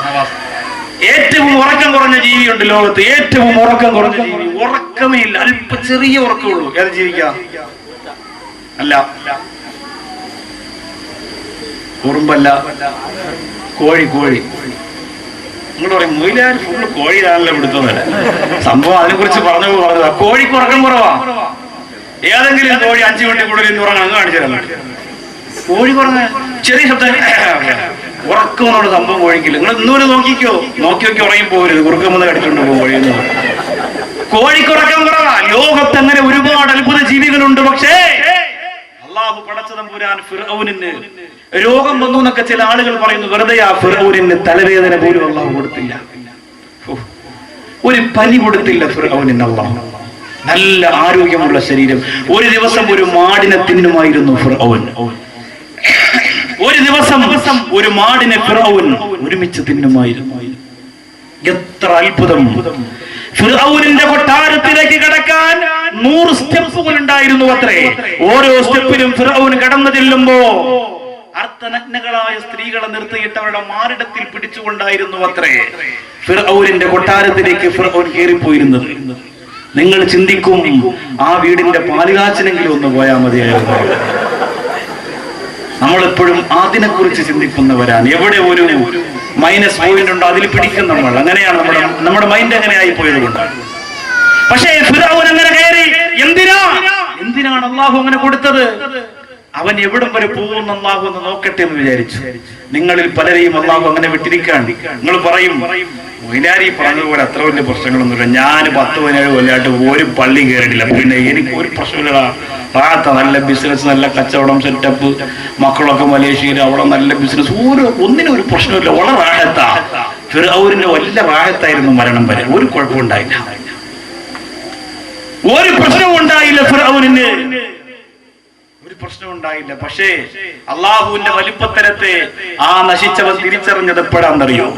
ഏറ്റവും ഉറക്കം കുറഞ്ഞ ജീവിയുണ്ട് ലോകത്ത്. ഏറ്റവും ഉറക്കം കുറഞ്ഞ ജീവി, ഉറക്കമേ ഇല്ല, അല്പ ചെറിയ ഉറക്കമുള്ളൂ. ഏത് ജീവിക്കാം? അല്ല, ഉറുമ്പല്ല, കോഴി. നിങ്ങൾ പറയും മൊയിലാർ ഫുള്ള് കോഴിയാണല്ലോ പിടുത്തതല്ല. സംഭവം അതിനെ കുറിച്ച് പറഞ്ഞതാ. കോഴിക്ക് ഉറക്കം കുറവാ. ഏതെങ്കിലും കോഴി 5 മിനിറ്റ് കൂടുതൽ ഉറങ്ങാൻ അങ്ങ് കാണിച്ചു തരാം. കോഴി കുറഞ്ഞ ചെറിയ ശബ്ദം ഉറക്കമെന്നോട് സംഭവം കോഴിക്കില്ല. നിങ്ങൾ ഇന്നൂര് നോക്കി ഉറങ്ങി പോകരുത്. കുറുക്കം വന്ന് കടിച്ചോണ്ട് പോകും കോഴിയെന്ന്. കോഴിക്കുറക്കം കുറവാ. ലോകത്ത് അങ്ങനെ ഒരുപാട് അത്ഭുത ജീവികളുണ്ട്. പക്ഷേ അള്ളാഹു പടച്ചതമ്പുരാൻ ഫിർഔനിന് രോഗം വന്നു എന്നൊക്കെ ചില ആളുകൾ പറയുന്നു. വെറുതെ ആ ഫിർഔനിന് തലവേദന പോലും അള്ളാഹു കൊടുത്തില്ല. ഒരു പനി കൊടുത്തില്ല ഫിർഔനിന് അള്ളാഹു. നല്ല ആരോഗ്യമുള്ള ശരീരം. ഒരു ദിവസം ഒരു മാടിനെ തിന്നുമായിരുന്നു ഫിർഔൻ. ഒരു ദിവസം ഒരു മാടിനെ ഫിർഔൻ ഒരുമിച്ച് തിന്നുമായിരുന്നു. എത്ര അത്ഭുതം! ഫിർഔനിന്റെ കൊട്ടാരത്തിലേക്ക് കടക്കാൻ 100 സ്റ്റെപ്പുകൾ ഉണ്ടായിരുന്നു അത്രേ. ഓരോ സ്റ്റെപ്പിലും ഫിർഔൻ കടന്നു ചെല്ലുമ്പോ അർത്ഥനഗ്നകളായ സ്ത്രീകളെ നിർത്തിയിട്ട് അവരുടെ മാറിടത്തിൽ പിടിച്ചുകൊണ്ടായിരുന്നു അത്രേ ഫിർഔനിന്റെ കൊട്ടാരത്തിലേക്ക് ഫിർഔൻ കയറിപ്പോയിരുന്നത്. നിങ്ങൾ ചിന്തിക്കും, ആ വീടിന്റെ പാലുകാച്ചിനെങ്കിലും ഒന്ന് പോയാൽ മതിയായിരുന്നു. നമ്മളെപ്പോഴും അതിനെക്കുറിച്ച് ചിന്തിക്കുന്നവരാണ്. എവിടെ ഒരു മൈനസ് പോയിന്റ് ഉണ്ടോ അതിൽ പിടിക്കും നമ്മൾ. അങ്ങനെയാണ് നമ്മുടെ മൈൻഡ് അങ്ങനെ ആയി പോയത് കൊണ്ടാണ്. പക്ഷേ ഫിർഔൻ അങ്ങനെ കയറി. എന്തിനാണ് അള്ളാഹു അങ്ങനെ കൊടുത്തത്? അവൻ എവിടം വരെ പോകുന്ന അള്ളാഹു എന്ന് നോക്കട്ടെ എന്ന് വിചാരിച്ചു. നിങ്ങളിൽ പലരെയും അള്ളാഹു അങ്ങനെ വിട്ടിരിക്കാൻ. നിങ്ങൾ പറയും മൊയിലാരി പറഞ്ഞതുപോലെ അത്ര വലിയ പ്രശ്നങ്ങളൊന്നുമില്ല, ഞാൻ 10-17 കൊല്ലമായിട്ട് ഒരു പള്ളി കയറിയിട്ടില്ല, പിന്നെ എനിക്ക് ഒരു പ്രശ്നമില്ല, റാത്ത നല്ല ബിസിനസ്, നല്ല കച്ചവടം, സെറ്റപ്പ്, മക്കളൊക്കെ മലേഷ്യയിൽ, അവിടെ നല്ല ബിസിനസ്, ഒന്നിനും ഒരു പ്രശ്നമില്ല, വളരെ റാഹത്താ. ഫിർഔനിന്റെ വലിയ റാഹത്തായിരുന്നു മരണം വരെ. ഒരു കുഴപ്പമുണ്ടായില്ല, ഒരു പ്രശ്നവും ഉണ്ടായില്ല ഫിർഔനിന്, ഒരു പ്രശ്നം ഉണ്ടായില്ല. പക്ഷേ അള്ളാഹുവിന്റെ വലിപ്പത്തരത്തെ ആ നശിച്ചവൻ തിരിച്ചറിഞ്ഞത് എപ്പോഴാണെന്നറിയോ?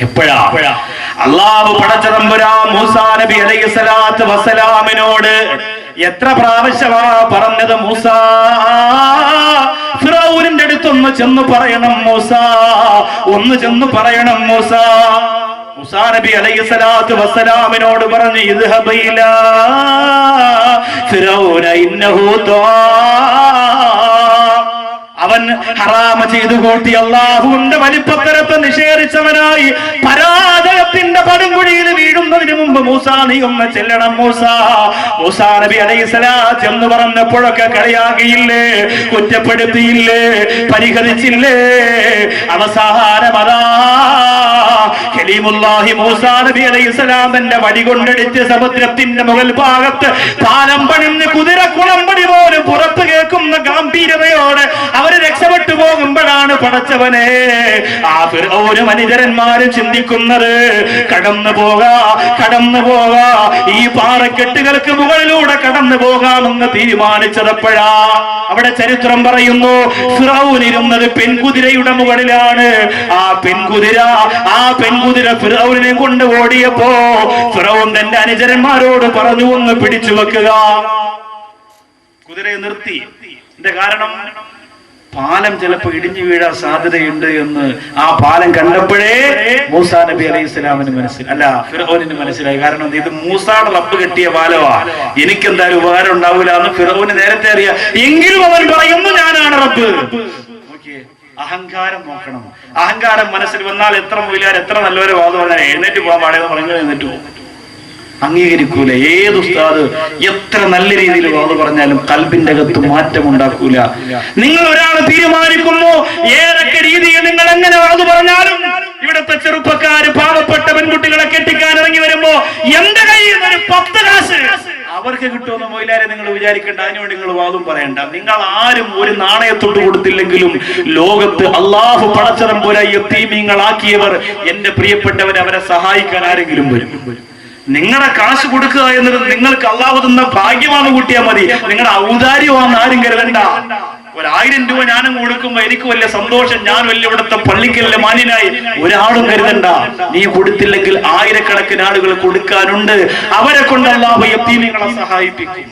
എപ്പോഴാ? അള്ളാഹു പടച്ചതമ്പുരാൻ മൂസാ നബി അലൈഹിസ്സലാത്തു വസ്സലാമിനോട് എത്ര പ്രാവശ്യമാ പറഞ്ഞത്? മൂസാ, ഫിറഔനിന്റെ അടുത്തൊന്ന് ചെന്ന് പറയണം മൂസാ, ഒന്ന് ചെന്ന് പറയണം മൂസാ. മൂസാ നബി അലൈഹിസ്സലാത്തു വസ്സലാമിനോട് പറഞ്ഞു, ഇദ്ഹബ് ഇലാ ഫിറഔന ഇന്നഹു ത്വാ. അവൻ ഹറാമ ചെയ്തു കൂട്ടി അള്ളാഹുവിന്റെ വലിപ്പത്തരത്തെ നിഷേധിച്ചവനായി പരാജയത്തിന്റെ പടുംകുഴിയിൽ വീഴുന്നതിന് മുമ്പ് മൂസാ, നീ ഒന്ന് ചെല്ലണം മൂസാ. മൂസാ നബി അലൈഹിസ്സലാം എന്ന് പറഞ്ഞപ്പോഴൊക്കെ കളിയാകിയില്ലേ, കുറ്റപ്പെടുത്തിയില്ലേ, പരിഹരിച്ചില്ലേ? അവസാനം അതാ കലീമുല്ലാഹി മൂസാ നബി അലൈഹിസ്സലാം തന്റെ വടി കൊണ്ടടിച്ച് സമുദ്രത്തിന്റെ മുകൾ ഭാഗത്ത് പാലം പണിന്ന് കുതിരക്കുളമ്പടി പോലും പുറത്തു കേൾക്കുന്ന ഗാംഭീര്യതയോടെ അവര് രക്ഷപ്പെട്ടു പോകുമ്പോഴാണ് പടച്ചവനെ ആ ഫിർഔനും അനുചരന്മാരും ചിന്തിക്കുന്നത്, കടന്നു പോകാ ഈ പാറക്കെട്ടുകൾക്ക് മുകളിലൂടെ കടന്നു പോകാമെന്ന് തീരുമാനിച്ചതപ്പോഴാ. അവിടെ ചരിത്രം പറയുന്നു, ഫിർഔൻ ഇരുന്നത് പെൺകുതിരയുടെ മുകളിലാണ്. ആ പെൺകുതിര ഫിർഔനെ കൊണ്ട് ഓടിയപ്പോ ഫിർഔൻ തന്റെ അനുചരന്മാരോട് പറഞ്ഞു, ഒന്ന് പിടിച്ചു വെക്കുക. കുതിരയെ നിർത്തി. ഇതിന്റെ കാരണം പാലം ചിലപ്പോൾ ഇടിഞ്ഞു വീഴാൻ സാധ്യതയുണ്ട് എന്ന് ആ പാലം കണ്ടപ്പോഴേ മൂസാ നബി അലൈഹി ഇസ്ലാമിന് ഫിർഔനിന് മനസ്സിലായി. കാരണം ഇത് മൂസായുടെ റബ്ബ് കെട്ടിയ പാലമാ, എനിക്കെന്തായാലും ഉപകാരം ഉണ്ടാവൂല എന്ന് ഫിർഔന് നേരത്തെ അറിയാം. എങ്കിലും അവൻ പറയുന്നു ഞാനാണ് റബ്ബ്. അഹങ്കാരം നോക്കണം. അഹങ്കാരം മനസ്സിൽ വന്നാൽ എത്ര മൊയിലാർ എത്ര നല്ലവരെ വാദം പറഞ്ഞാൽ എഴുന്നേറ്റ് പോകാൻ പാടിയെന്ന് പറഞ്ഞു എഴുന്നേറ്റ് പോകും. അംഗീകരിക്കൂല. ഏത് ഉസ്താദ് എത്ര നല്ല രീതിയിൽ വാദം പറഞ്ഞാലും കൽബിന്റെ അകത്ത് മാറ്റം ഉണ്ടാക്കൂല. നിങ്ങൾ ഒരാൾ തീരുമാനിക്കുന്നു ഏതൊക്കെ രീതിയിൽ നിങ്ങൾ എങ്ങനെ വാദം പറഞ്ഞാലും ഇവിടുത്തെ ചെറുപ്പക്കാര് പാവപ്പെട്ട പെൺകുട്ടികളെ കെട്ടിക്കാൻ ഇറങ്ങി വരുമ്പോ എന്റെ കയ്യിൽ നിന്ന് ഒരു 10 കാശ് അവർക്ക് കിട്ടുമെന്ന് മൊയിലാരെ നിങ്ങൾ വിചാരിക്കേണ്ട. അതിനുവേണ്ടി നിങ്ങൾ വാദം പറയണ്ട. നിങ്ങൾ ആരും ഒരു നാണയത്തൊട്ട് കൊടുത്തില്ലെങ്കിലും ലോകത്ത് അള്ളാഹു പടച്ചതമ്പുരാൻ യതീമീങ്ങളാക്കിയവർ എന്റെ പ്രിയപ്പെട്ടവർ അവരെ സഹായിക്കാൻ ആരെങ്കിലും വരും. നിങ്ങളുടെ കാശ് കൊടുക്കുക എന്നത് നിങ്ങൾക്ക് അള്ളാഹു തന്ന ഭാഗ്യമാണെന്ന് കൂട്ടിയാൽ മതി. നിങ്ങളുടെ ഔദാര്യമാണെന്ന് ആരും കരുതണ്ട. 1000 രൂപ ഞാനും കൊടുക്കുമ്പോ എനിക്ക് വലിയ സന്തോഷം, ഞാൻ വലിയ ഇവിടുത്തെ പള്ളിക്കലിലെ മാന്യനായി ഒരാളും കരുതണ്ട. നീ കൊടുത്തില്ലെങ്കിൽ ആയിരക്കണക്കിന് ആളുകൾ കൊടുക്കാനുണ്ട്. അവരെ കൊണ്ട് അള്ളാഹു യതീമീങ്ങളെ സഹായിപ്പിക്കും.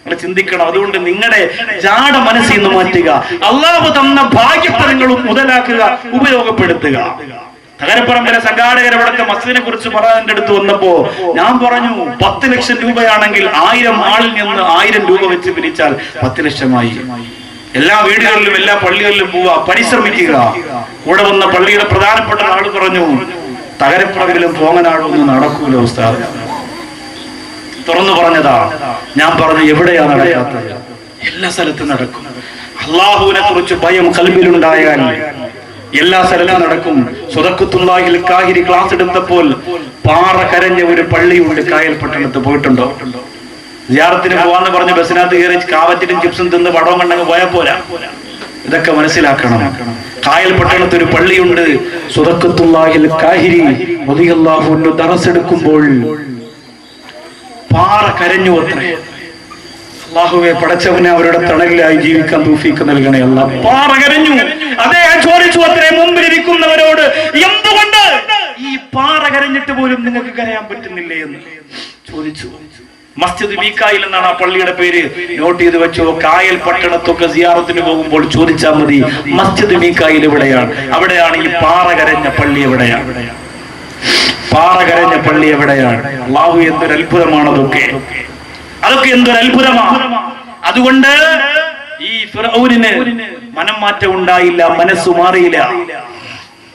നിങ്ങൾ ചിന്തിക്കണം. അതുകൊണ്ട് നിങ്ങളുടെ ജാട മനസ്സിൽ നിന്ന് മാറ്റുക. അള്ളാഹു തന്ന ഭാഗ്യത്തെ നിങ്ങൾ മുതലാക്കുക, ഉപയോഗപ്പെടുത്തുക. തകരപ്പറമ്പിലെ സംഘാടകർ ഇവിടുത്തെ മസ്ജിദിനെ കുറിച്ച് പറയാൻ എന്റെ അടുത്ത് വന്നപ്പോ ഞാൻ പറഞ്ഞു 10 ലക്ഷം രൂപയാണെങ്കിൽ 1000 ആളിൽ നിന്ന് 1000 രൂപ വെച്ച് പിരിച്ചാൽ 10 ലക്ഷമായി. എല്ലാ വീടുകളിലും എല്ലാ പള്ളികളിലും പോവുക, പരിശ്രമിക്കുക. കൂടെ വന്ന പള്ളിയുടെ പ്രധാനപ്പെട്ട ആള് പറഞ്ഞു തകരപ്പറമ്പിലും പോങ്ങനാടൊന്നും നടക്കൂല ഉസ്താദ്. തുറന്നു പറഞ്ഞതാ. ഞാൻ പറഞ്ഞു എവിടെയാ നടക്കാത്തത്? എല്ലാ സ്ഥലത്തും നടക്കും. അള്ളാഹുവിനെ കുറിച്ച് ഭയം കൽബിലുണ്ടായാൽ എല്ലാ സ്ഥലത്തും നടക്കും. സ്വതക്കത്തുള്ളാഹിൽ കാഹിരി ക്ലാസ് എടുത്തപ്പോൾ പാറ കരഞ്ഞ ഒരു പള്ളിയുണ്ട് കായൽ പട്ടണത്ത്. പോയിട്ടുണ്ടോ? സിയാറത്തിന് പോവാന്ന് പറഞ്ഞ് ബസ്സിനകത്ത് കയറി കാവറ്റിനും ചിപ്സും തിന്ന് പടവും കണ്ടങ്ങ് പോയാൽ പോരാ. ഇതൊക്കെ മനസ്സിലാക്കണം. കായൽ പട്ടണത്ത് ഒരു പള്ളിയുണ്ട്. സ്വതക്കത്തുള്ളാഹിൽ കാഹിരി റളിയല്ലാഹു അൻഹു ദർസ് എടുക്കുമ്പോൾ പാറ കരഞ്ഞു അത്രേ. അല്ലാഹുവേ പടച്ചവനെ അവരുടെ തണലിലായി ജീവിക്കാൻ തൗഫീഖ് നൽകണേ അല്ലാ. പാറ കരഞ്ഞു. അദ്ദേഹം ചോദിച്ചു അത്രേ മുമ്പിലിരിക്കുന്നവരോട്, എന്തുകൊണ്ട് ഈ പാറ കരഞ്ഞിട്ട് പോലും നിങ്ങൾക്ക് കരയാൻ പറ്റുന്നില്ലേ എന്ന് ചോദിച്ചു. മസ്ജിദ് മീക്കായിൽ എന്നാണ് ആ പള്ളിയുടെ പേര്. നോട്ട് ചെയ്ത് വെച്ചോ. കായൽ പട്ടണത്തൊക്കെ സിയാറത്തിന് പോകുമ്പോൾ ചോദിച്ചാൽ മതി മസ്ജിദ് മീക്കായിൽ എവിടെയാണ്, അവിടെയാണ് ഈ പാറ കരഞ്ഞ പള്ളി എവിടെയാണ്, പാറ കരഞ്ഞ പള്ളി എവിടെയാണ്. അല്ലാഹു എന്തൊരു അത്ഭുതമാണ് അതൊക്കെ. അതൊക്കെ എന്തൊരു അത്ഭുതമാണ്. അതുകൊണ്ട് ഈ ഫിർഔനിന് മനം മാറ്റം ഉണ്ടായില്ല, മനസ്സു മാറിയില്ല.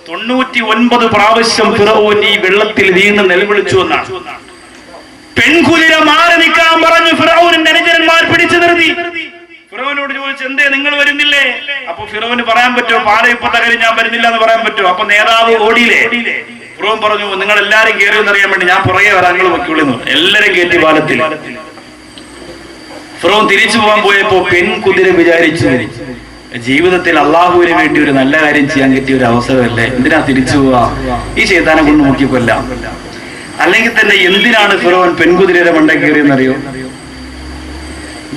99 പ്രാവശ്യം ഫിർഔൻ ഈ വെള്ളത്തിൽ വീണ് നിലവിളിച്ചു എന്നാണ്. പെൺകുതിര മാറി നിൽക്കാൻ പറഞ്ഞു. ഫിർഔനിന്റെ അനുചരന്മാർ പിടിച്ചു നിർത്തി. ഫിർഔനോട് ചോദിച്ചു, എന്തേ നിങ്ങൾ വരുന്നില്ലേ? അപ്പൊ ഫിർഔന് പറയാൻ പറ്റുമോ പാല ഇപ്പൊ തകരും ഞാൻ വരുന്നില്ല എന്ന് പറയാൻ പറ്റുമോ? അപ്പൊ നേതാവ് ഓടിയില്ലേ? ഫിർഔൻ പറഞ്ഞു, നിങ്ങൾ എല്ലാരും കയറിയെന്ന് അറിയാൻ വേണ്ടി ഞാൻ പുറകെ വരാൻ നിങ്ങൾ വയ്ക്കുള്ളൂ. എല്ലാരും കയറ്റി പാലത്തിൽ. ഫിർഔൻ തിരിച്ചു പോകാൻ പോയപ്പോ പെൺകുതിര വിചാരിച്ചു, ജീവിതത്തിൽ അള്ളാഹുവിന് വേണ്ടി ഒരു നല്ല കാര്യം ചെയ്യാൻ പറ്റിയ ഒരു അവസരമല്ലേ, എന്തിനാ തിരിച്ചു പോവാ? ഈ ശൈത്താനെ കൊണ്ട് നോക്കിക്കൊല്ലാം. അല്ലെങ്കിൽ തന്നെ എന്തിനാണ് ഫിർഔൻ പെൺകുതിരയുടെ മണ്ട കയറിയെന്നറിയോ?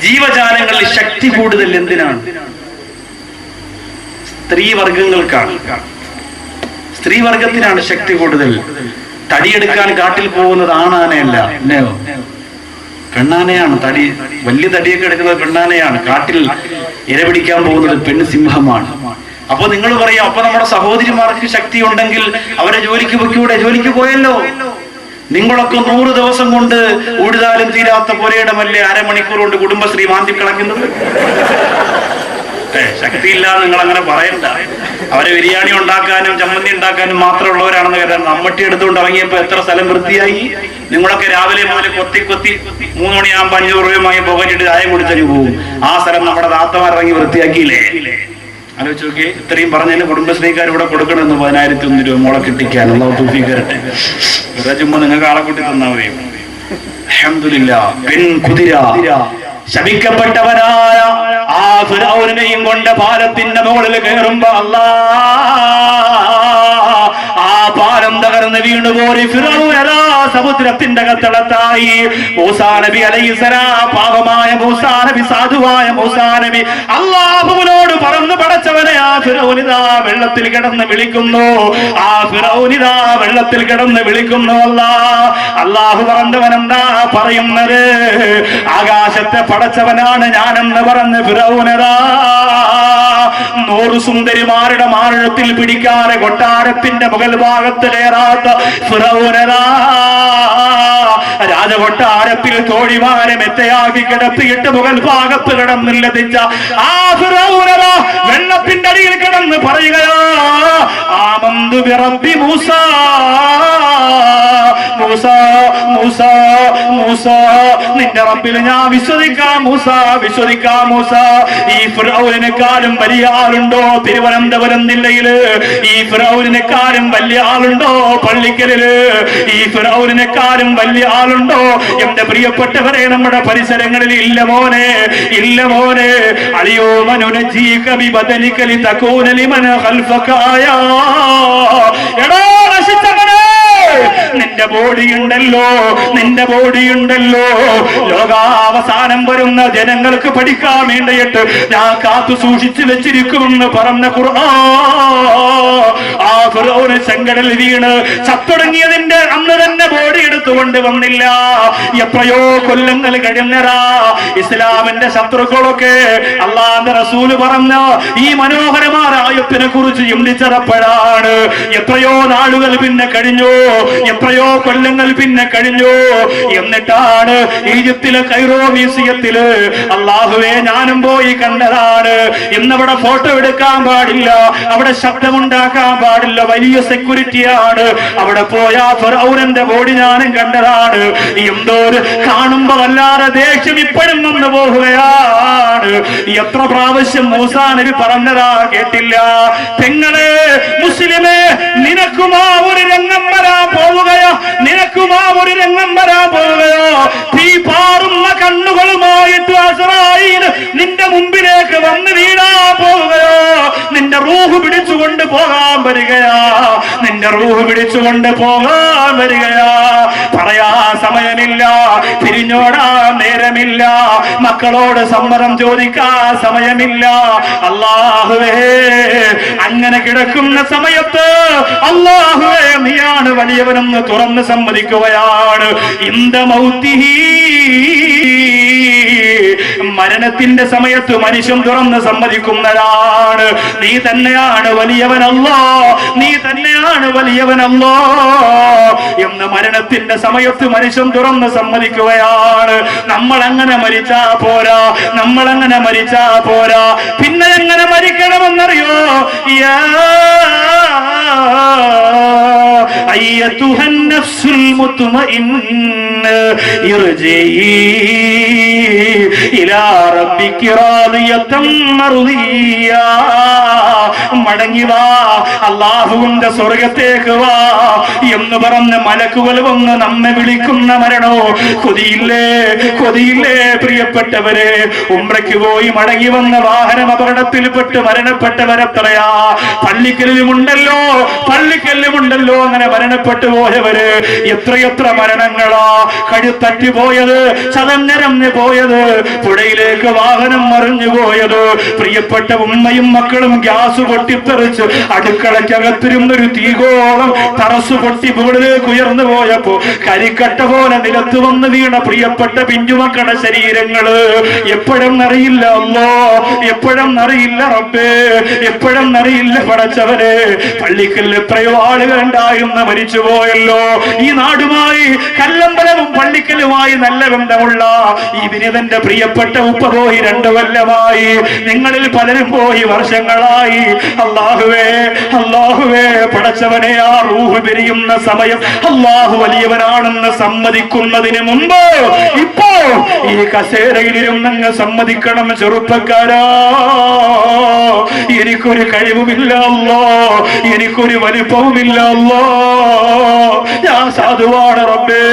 ജീവജാലങ്ങളിൽ ശക്തി കൂടുതൽ എന്തിനാണ്? സ്ത്രീവർഗങ്ങൾക്കാണ്. സ്ത്രീവർഗത്തിനാണ് ശക്തി കൂടുതൽ. തടിയെടുക്കാൻ കാട്ടിൽ പോകുന്നത് ആണാനയല്ല, അല്ലയോ? പെണ്ണാനയാണ്. തടി വലിയ തടിയൊക്കെ എടുക്കുന്നത് പെണ്ണാനയാണ്. കാട്ടിൽ ഇരപിടിക്കാൻ പോകുന്നത് പെൺസിംഹമാണ്. അപ്പൊ നിങ്ങൾ പറയാം, അപ്പൊ നമ്മുടെ സഹോദരിമാർക്ക് ശക്തി ഉണ്ടെങ്കിൽ അവരെ ജോലിക്ക് പൊയ്ക്കൂടെ? ജോലിക്ക് പോയല്ലോ. നിങ്ങളൊക്കെ 100 ദിവസം കൊണ്ട് ഊടുതാലും തീരാത്ത പുരയിടമല്ലേ അരമണിക്കൂർ കൊണ്ട് കുടുംബശ്രീ മാന്തി കളക്കുന്നത്? ശക്തിയില്ല നിങ്ങൾ അങ്ങനെ പറയണ്ട. അവരെ ബിരിയാണി ഉണ്ടാക്കാനും ചമ്മന്തി ഉണ്ടാക്കാനും മാത്രമുള്ളവരാണെന്ന് കരുതാൻ. നമ്മട്ടി എടുത്തുകൊണ്ട് ഇറങ്ങിയപ്പോ എത്ര സ്ഥലം വൃത്തിയായി. നിങ്ങളൊക്കെ രാവിലെ മുതൽ കൊത്തി 3 മണിയാകുമ്പോ 500 രൂപയുമായി പുകഞ്ഞിട്ട് ചായ കുടിച്ചങ്ങ് പോകും. ആ സ്ഥലം നമ്മുടെ താത്തമാർ ഇറങ്ങി വൃത്തിയാക്കിയില്ലേ? ആലോചിച്ച് നോക്കി. ഇത്രയും പറഞ്ഞതിന് കുടുംബശ്രീക്കാർ ഇവിടെ കൊടുക്കണമെന്ന് 1001 രൂപ മോളെ കിട്ടിക്കാൻ. അല്ലാഹു തൗഫീഖ് തരട്ടെ. വെറുതെ ചുമ്മാ നിങ്ങൾക്ക് ആളെ കൂട്ടി തന്നാ മതി. അൽഹംദുലില്ലാ. പെൺകുതിര ശപിക്കപ്പെട്ടവനായ ആ ഫിർഔനെയും കൊണ്ട് പാലത്തിന്റെ മുകളിൽ കയറുമ്പോ അല്ലാഹ് ആ പാലം തകർന്ന് വീണുപോയി. ഫിർഔൻ സമുദ്രത്തിന്റെ അകത്തളത്തായി. മൂസാ നബി അലൈഹിസ്സലാം, പാവമായ മൂസാ നബി, സാധുവായ മൂസാ നബി അല്ലാഹുവിനോട് പറഞ്ഞു, പടച്ചവനെ, ആ ഫിറൗനിതാ വെള്ളത്തിൽ കിടന്ന് വിളിക്കുന്നു, ആ ഫിറൗനിതാ വെള്ളത്തിൽ കിടന്ന് വിളിക്കുന്നു. അല്ലാഹു പറഞ്ഞവൻ എന്താ പറയുന്നത്? ആകാശത്തെ പടച്ചവനാണ് ഞാനെന്ന് പറഞ്ഞ് ഫിറൗനതാ 100 സുന്ദരിമാരുടെ മാറിടത്തിൽ പിടിക്കാതെ കൊട്ടാരത്തിന്റെ മുകൾ ഭാഗത്ത് കയറാത്ത ഫിറൗനതാ രാജകൊട്ടാരത്തിൽ തോഴിമാരെ മെത്തയാക്കി കിടത്തിയിട്ട് മുകൾ ഭാഗത്ത് കിടന്നില്ലതിച്ച ആ ഫിറൗനതാ വെള്ളത്തിന്റെ അടിയിൽ കിടന്ന് പറയുകയാ, ആമന്തു ബിറബ്ബി മൂസാ, മൂസാ, മൂസാ, മൂസാ, നിന്റെ റബ്ബിൽ ഞാൻ വിശ്വസിക്കാം മൂസാ, വിശ്വസിക്കാം മൂസാ. ഈ ഫിറൗനിനെക്കാളും വലിയ ആളുണ്ടോ തിരുവനന്തപുരം ജില്ലയില്? ഈ ഫിറൗനിനെക്കാളും വലിയ ആളുണ്ടോ പള്ളിക്കലില്? ഈ ഫിറൗനിനെക്കാളും വലിയ ആളുണ്ടോ എന്റെ പ്രിയപ്പെട്ടവരെ നമ്മുടെ പരിസരങ്ങളിൽ? ഇല്ല മോനെ, ഇല്ല മോനെ. അലിയോ മനുനജീക ബിബദനിക ലിതകൂന ലിമൻ ഖൽഫക ആയാ. എടാ നശിച്ചവനെ, നിന്റെ ബോഡിയുണ്ടല്ലോ, നിന്റെ ബോഡിയുണ്ടല്ലോ, ലോകാവസാനം വരുന്ന ജനങ്ങൾക്ക് പഠിക്കാൻ വേണ്ടിയിട്ട് ഞാൻ കാത്തു സൂക്ഷിച്ചു വെച്ചിരിക്കുമെന്ന് പറഞ്ഞ ഖുർആൻ. ആ ഫിറൗന് ചെങ്കടൽ വീണ് ചത്തൊടുങ്ങിയതിന്റെ അന്ന് തന്നെ ബോഡി എടുത്തുകൊണ്ട് വന്നില്ല. എത്രയോ കൊല്ലങ്ങൾ കഴിഞ്ഞരാ ഇസ്ലാമിന്റെ ശത്രുക്കളൊക്കെ അല്ലാഹുവിന്റെ റസൂല് പറഞ്ഞ ഈ മനോഹരമായ ആയത്തിനെ കുറിച്ച് ചിന്തിച്ചപ്പോഴാണ് എത്രയോ നാളുകൾ പിന്നെ കഴിഞ്ഞു, എത്രയോ കൊല്ലങ്ങൾ പിന്നെ കഴിഞ്ഞു. എന്നിട്ടാണ് ഈജിപ്തിലെ കൈറോ മ്യൂസിയത്തില് അല്ലാഹുവേ ഞാനും പോയി കണ്ടതാണ്. ഇന്നവിടെ ഫോട്ടോ എടുക്കാൻ പാടില്ല, അവിടെ ശബ്ദമുണ്ടാക്കാൻ പാടില്ല, വലിയ സെക്യൂരിറ്റിയാണ്. അവിടെ പോയാ ഫിറൗനിന്റെ ബോഡി ഞാനും കണ്ടതാണ്. എന്തോ കാണുമ്പോ വല്ലാതെ ദേഷ്യം ഇപ്പോഴും വന്നു പോവുകയാണ്. എത്ര പ്രാവശ്യം മൂസാ നബി പറഞ്ഞതാ കേട്ടില്ല? പെങ്ങളെ മുസ്ലിമേ, നിനക്കുമാ ഒരു രംഗം വരാൻ പോവുകയോ, നിനക്കുമാ ഒരു രംഗം വരാൻ പോവുകയോ? തീ പാറുന്ന കണ്ണുകളുമായിട്ട് അസ്രായീൽ നിന്റെ മുമ്പിലേക്ക് വന്ന് വീഴാൻ പോവുകയോ? നിന്റെ റൂഹ് പിടിച്ചുകൊണ്ട് പോകാൻ വരികയാ, നിന്റെ റൂഹ് പിടിച്ചുകൊണ്ട് പോകാൻ വരികയാ. പറയാ സമയമില്ല, തിരിഞ്ഞോടാ നേരമില്ല, മക്കളോട് സമ്മതം ചോദിക്കാൻ സമയമില്ല. അല്ലാഹുവേ, അങ്ങനെ കിടക്കുന്ന സമയത്ത് അല്ലാഹുവേ നീയാണ് വലിയവനെന്ന് തുറന്ന് സമ്മതിക്കുകയാണ്. ഇന്ദ മൗതിഹി, മരണത്തിന്റെ സമയത്ത് മനുഷ്യൻ തുറന്ന് സമ്മതിക്കുന്നതാണ്, നീ തന്നെയാണ് വലിയവനല്ലോ, നീ തന്നെയാണ് വലിയവനല്ലോ എന്ന് മരണത്തിന്റെ സമയത്ത് മനുഷ്യൻ തുറന്ന് സമ്മതിക്കുകയാണ്. നമ്മൾ അങ്ങനെ മരിച്ചാ പോരാ, നമ്മൾ അങ്ങനെ മരിച്ചാ പോരാ. പിന്നെ എങ്ങനെ മരിക്കണമെന്നറിയോ? أيتها النفس المطمئنة ارجعي إلى ربك راضية مرضية. മടങ്ങി വാ, അല്ലാഹുവിന്റെ സ്വർഗത്തേക്ക് വാ എന്ന് പറഞ്ഞ് മലക്കുകൾ വന്ന് നമ്മെ വിളിക്കുന്ന മരണോ കൊതിയില്ലേ, കൊതിയില്ലേ പ്രിയപ്പെട്ടവരെ? ഉംറയ്ക്ക് പോയി മടങ്ങി വന്ന വാഹനം അപകടത്തിൽപ്പെട്ട് മരണപ്പെട്ടവരെത്രയാ? പള്ളിക്കലിലുമുണ്ടല്ലോ, പള്ളിക്കലിലുമുണ്ടല്ലോ അങ്ങനെ മരണപ്പെട്ടു പോയവര്. എത്രയെത്ര മരണങ്ങളാ! കഴുത്തറ്റി പോയത്, ചതഞ്ഞരഞ്ഞു പോയത്, പുഴയിലേക്ക് വാഹനം മറിഞ്ഞു പോയത്. പ്രിയപ്പെട്ട ഉമ്മയും മക്കളും ഗ്യാസ് പൊട്ടിത്തെറിച്ച് അടുക്കളക്കകത്തിരുന്നൊരു തീകോളം തറസ് പൊട്ടി മുകളിലേക്ക് ഉയർന്നു പോയപ്പോ കരിക്കട്ട പോലെ നിലത്ത് വന്ന് വീണ പ്രിയപ്പെട്ട പിഞ്ചുമക്കളുടെ ശരീരങ്ങള് എപ്പോഴെന്നറിയില്ല അല്ലോ, എപ്പോഴെന്നറിയില്ല റബ്ബേ, എപ്പോഴെന്നറിയില്ല പടച്ചവരെ. പള്ളിക്കൽ എത്രയോ ആളുകൾ ഉണ്ടായിരുന്നു മരിച്ചുപോയല്ലോ. ഈ നാടുമായി കല്ലമ്പലവും പള്ളിക്കലുമായി നല്ല ബന്ധമുള്ള ഈ വിനിതന്റെ പ്രിയപ്പെട്ട ഉപ്പ പോയി 2 കൊല്ലമായി, നിങ്ങളിൽ പലരും പോയി വർഷങ്ങളായി. അല്ലാഹുവേ, അല്ലാഹുവേ പടച്ചവനെ, ആ റൂഹ് പിരിയുന്ന സമയം അല്ലാഹു വലിയവനാണെന്ന് സമ്മതിക്കുന്നതിന് മുമ്പ് ഇപ്പോ ഈ കസേരയിലിരുന്നങ്ങ് സമ്മതിക്കണം. ചെറുപ്പക്കാരാ, എനിക്കൊരു കഴിവുമില്ല അല്ലോ, എനിക്കൊരു വലിപ്പവുമില്ല അല്ലോ, ഞാൻ സാധുവാണ് റബ്ബേ.